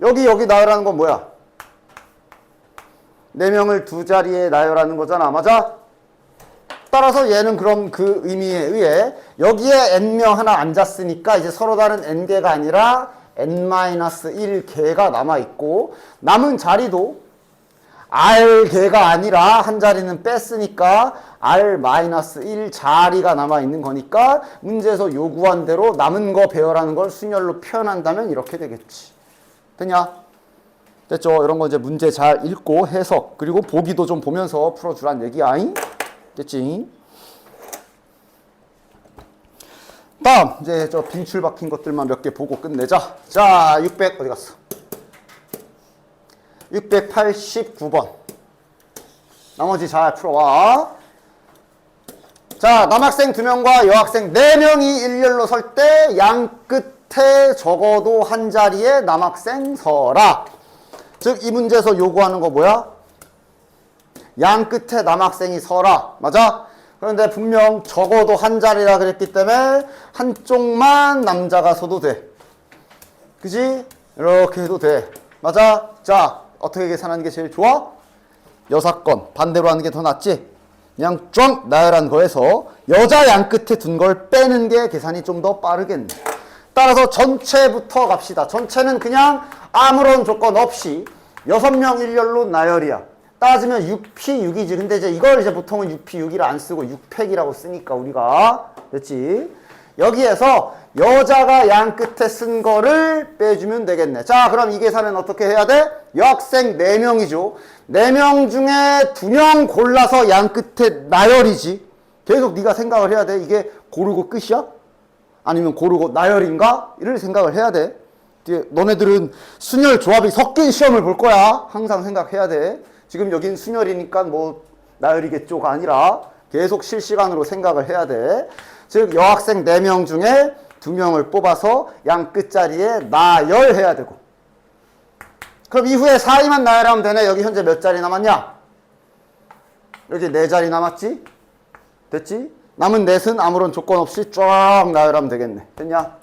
여기 나열하는 건 뭐야? 4명을 두 자리에 나열하는 거잖아. 맞아? 따라서 얘는 그럼 그 의미에 의해 여기에 n명 하나 앉았으니까 이제 서로 다른 n개가 아니라 n-1개가 남아있고 남은 자리도 r개가 아니라 한 자리는 뺐으니까 r-1 자리가 남아있는 거니까 문제에서 요구한 대로 남은 거 배열하는 걸 순열로 표현한다면 이렇게 되겠지. 됐냐? 됐죠? 이런 거 이제 문제 잘 읽고 해석 그리고 보기도 좀 보면서 풀어주란 얘기야. 됐지? 다음 이제 저 빈출 박힌 것들만 몇 개 보고 끝내자. 자, 600 어디 갔어? 689번. 나머지 잘 풀어와. 자, 남학생 2명과 여학생 4명이 일렬로 설 때 양 끝에 적어도 한 자리에 남학생 서라. 즉 이 문제에서 요구하는 거 뭐야? 양 끝에 남학생이 서라. 맞아? 그런데 분명 적어도 한 자리라 그랬기 때문에 한쪽만 남자가 서도 돼. 그지? 이렇게 해도 돼. 맞아? 자, 어떻게 계산하는 게 제일 좋아? 여사건 반대로 하는 게 더 낫지? 그냥 쫙 나열한 거에서 여자 양 끝에 둔 걸 빼는 게 계산이 좀 더 빠르겠네. 따라서 전체부터 갑시다. 전체는 그냥 아무런 조건 없이 6명 일렬로 나열이야. 따지면 6P 6이지. 근데 이제 이걸 이제 보통은 6P 6이라 안 쓰고 6팩이라고 쓰니까 우리가 됐지. 여기에서 여자가 양 끝에 쓴 거를 빼주면 되겠네. 자, 그럼 이 계산은 어떻게 해야 돼? 여학생 4명이죠. 4명 중에 2명 골라서 양 끝에 나열이지. 계속 네가 생각을 해야 돼. 이게 고르고 끝이야? 아니면 고르고 나열인가? 이를 생각을 해야 돼. 너네들은 순열 조합이 섞인 시험을 볼 거야. 항상 생각해야 돼. 지금 여긴 순열이니까 뭐 나열이겠죠가 아니라 계속 실시간으로 생각을 해야 돼. 즉 여학생 4명 중에 2명을 뽑아서 양 끝자리에 나열해야 되고. 그럼 이후에 4위만 나열하면 되네. 여기 현재 몇 자리 남았냐? 여기 4자리 남았지? 됐지? 남은 넷은 아무런 조건 없이 쫙 나열하면 되겠네. 됐냐?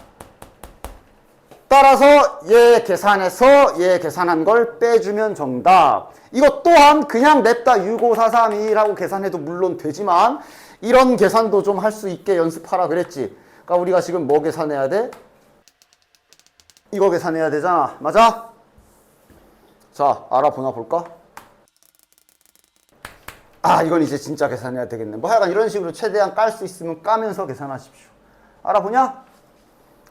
따라서 얘 계산해서 얘 계산한 걸 빼주면 정답. 이것 또한 그냥 냅다 65432라고 계산해도 물론 되지만 이런 계산도 좀 할 수 있게 연습하라 그랬지. 그러니까 우리가 지금 뭐 계산해야 돼? 이거 계산해야 되잖아. 맞아? 자, 알아보나 볼까? 아, 이건 이제 진짜 계산해야 되겠네. 뭐 하여간 이런 식으로 최대한 깔 수 있으면 까면서 계산하십시오. 알아보냐?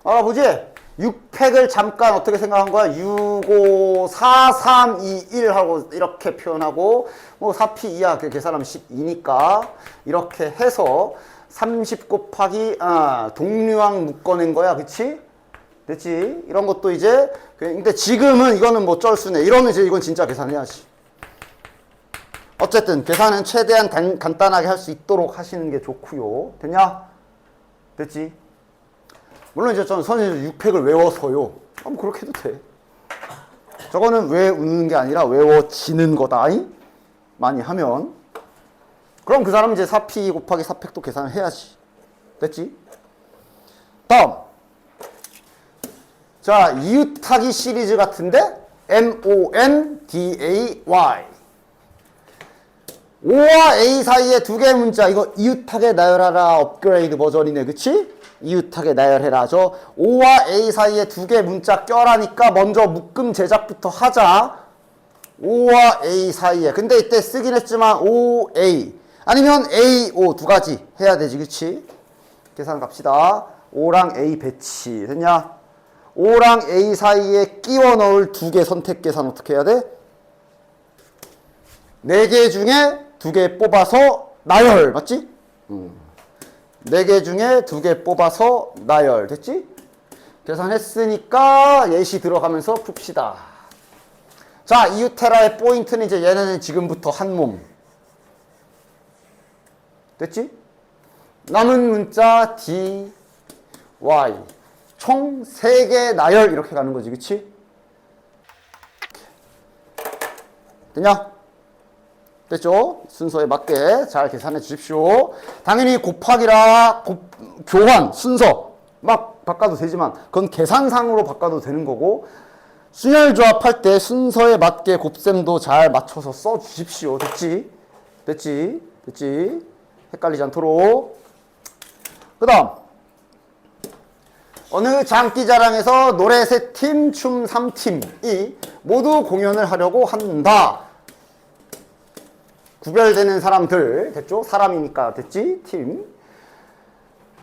알아보지? 6팩을 잠깐 어떻게 생각한 거야? 6, 5, 4, 3, 2, 1 하고 이렇게 표현하고 뭐 4P 이하 계산하면 12니까 이렇게 해서 30 곱하기 동류항 묶어낸 거야. 그치? 됐지? 이런 것도 이제 근데 지금은 이거는 뭐 쩔수네. 이러면 이제 이건 진짜 계산해야지. 어쨌든 계산은 최대한 간단하게 할 수 있도록 하시는 게 좋고요. 됐냐? 됐지? 물론 이제 저는 선생님 6팩을 외워서요. 뭐 그렇게 해도 돼. 저거는 외우는 게 아니라 외워지는 거다. 많이 하면. 그럼 그 사람은 이제 4P 곱하기 4팩도 계산을 해야지. 됐지? 다음. 자, 이웃하기 시리즈 같은데 MONDAY. O와 A 사이에 두 개의 문자. 이거 이웃하게 나열하라 업그레이드 버전이네. 그치? 이웃하게 나열해라. 저 O와 A 사이에 두 개의 문자 껴라니까 먼저 묶음 제작부터 하자. O와 A 사이에. 근데 이때 쓰긴 했지만 OA. 아니면 A, O 두 가지 해야 되지, 그치? 계산 갑시다. O랑 A 배치. 됐냐? O랑 A 사이에 끼워 넣을 두 개 선택 계산 어떻게 해야 돼? 네 개 중에 두 개 뽑아서 나열. 맞지? 네 개 중에 두 개 뽑아서 나열. 됐지? 계산했으니까 예시 들어가면서 풉시다. 자, 이웃테라의 포인트는 이제 얘네는 지금부터 한 몸. 됐지? 남은 문자 D, Y. 총 3개 나열 이렇게 가는 거지. 그치? 됐냐? 됐죠? 순서에 맞게 잘 계산해 주십시오. 당연히 곱하기라 교환 순서 막 바꿔도 되지만 그건 계산상으로 바꿔도 되는 거고 순열 조합할 때 순서에 맞게 곱셈도 잘 맞춰서 써 주십시오. 됐지? 됐지? 됐지? 헷갈리지 않도록. 그 다음 어느 장기자랑에서 노래 3팀, 춤 3팀이 모두 공연을 하려고 한다. 구별되는 사람들, 됐죠? 사람이니까 됐지? 팀.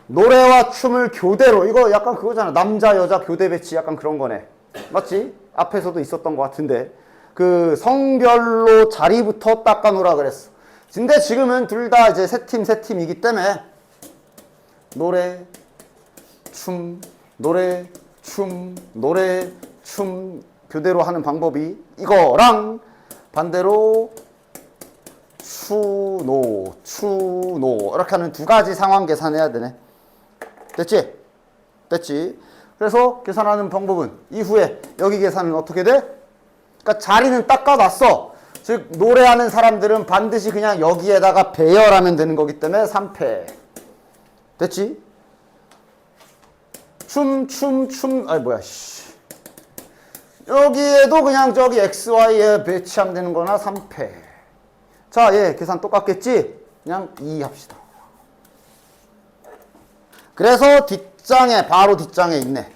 노래와 춤을 교대로, 이거 약간 그거잖아. 남자, 여자 교대 배치 약간 그런 거네. 맞지? 앞에서도 있었던 것 같은데. 그 성별로 자리부터 닦아놓으라 그랬어. 근데 지금은 둘 다 이제 세 팀이기 때문에 노래, 춤, 노래, 춤, 노래, 춤 교대로 하는 방법이 이거랑 반대로 추노 이렇게 하는 두 가지 상황 계산해야 되네. 됐지? 됐지? 그래서 계산하는 방법은 이후에 여기 계산은 어떻게 돼? 그러니까 자리는 닦아놨어. 즉 노래하는 사람들은 반드시 그냥 여기에다가 배열하면 되는 거기 때문에 3패. 됐지? 아니 뭐야 씨. 여기에도 그냥 저기 XY에 배치하면 되는 거나 3패. 자, 예, 계산 똑같겠지? 그냥 2 합시다. 그래서 뒷장에, 바로 뒷장에 있네.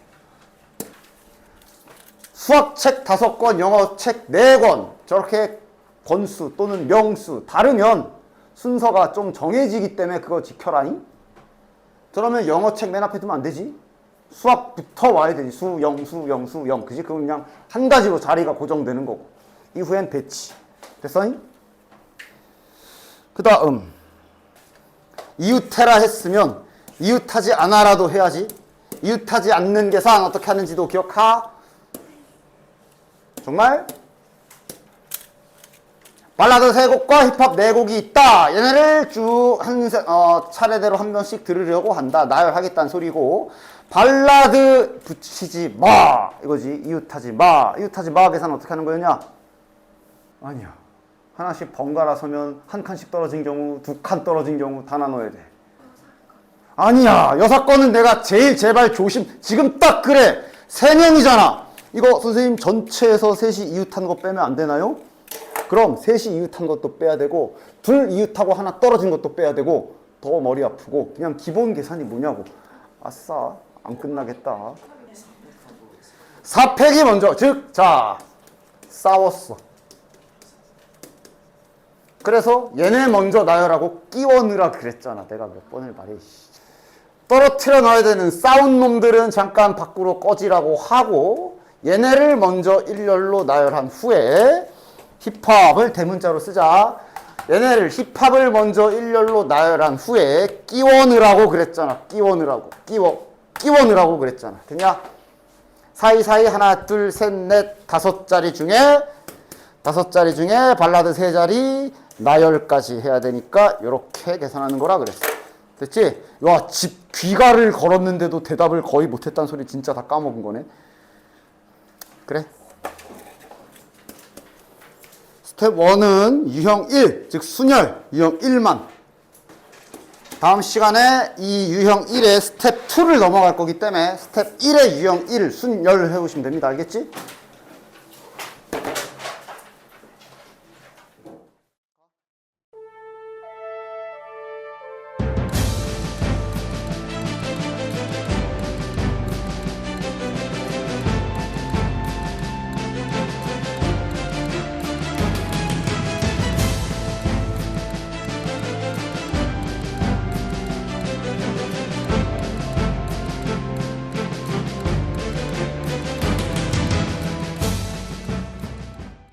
수학책 5권, 영어책 4권. 저렇게 권수 또는 명수 다르면 순서가 좀 정해지기 때문에 그거 지켜라잉? 그러면 영어책 맨 앞에 두면 안 되지? 수학부터 와야 되지. 수, 영. 그지? 그럼 그냥 한 가지로 자리가 고정되는 거고. 이후엔 배치. 됐어잉? 그 다음 이웃해라 했으면 이웃하지 않아라도 해야지. 이웃하지 않는 계산 어떻게 하는지도 기억하? 정말? 발라드 3곡과 힙합 4곡이 있다. 얘네를 쭉 차례대로 한 번씩 들으려고 한다. 나열하겠다는 소리고 발라드 붙이지 마 이거지. 이웃하지 마 계산 어떻게 하는 거였냐? 아니야. 하나씩 번갈아 서면 한 칸씩 떨어진 경우, 2칸 떨어진 경우 다 나눠야 돼. 아니야. 여사건은 내가 제발 조심. 지금 딱 그래. 3명이잖아. 이거 선생님 전체에서 셋이 이웃한 거 빼면 안 되나요? 그럼 셋이 이웃한 것도 빼야 되고 둘 이웃하고 하나 떨어진 것도 빼야 되고 더 머리 아프고 그냥 기본 계산이 뭐냐고. 아싸. 안 끝나겠다. 4팩이 먼저. 즉, 자, 싸웠어. 그래서 얘네 먼저 나열하고 끼워 넣으라 그랬잖아. 내가 몇 번을 말해. 떨어뜨려 놔야 되는 싸운 놈들은 잠깐 밖으로 꺼지라고 하고 얘네를 먼저 일렬로 나열한 후에 힙합을 대문자로 쓰자. 얘네를 힙합을 먼저 일렬로 나열한 후에 끼워 넣으라고 그랬잖아. 끼워 넣으라고 그랬잖아. 됐냐? 사이사이 하나, 둘, 셋, 넷, 5자리 중에 발라드 3자리 나열까지 해야 되니까 이렇게 계산하는 거라 그랬어. 됐지? 와, 집 귀가를 걸었는데도 대답을 거의 못했다는 소리 진짜 다 까먹은 거네. 그래. 스텝 1은 유형 1, 즉 순열 유형 1만. 다음 시간에 이 유형 1의 스텝 2를 넘어갈 거기 때문에 스텝 1의 유형 1 순열 해오시면 됩니다. 알겠지?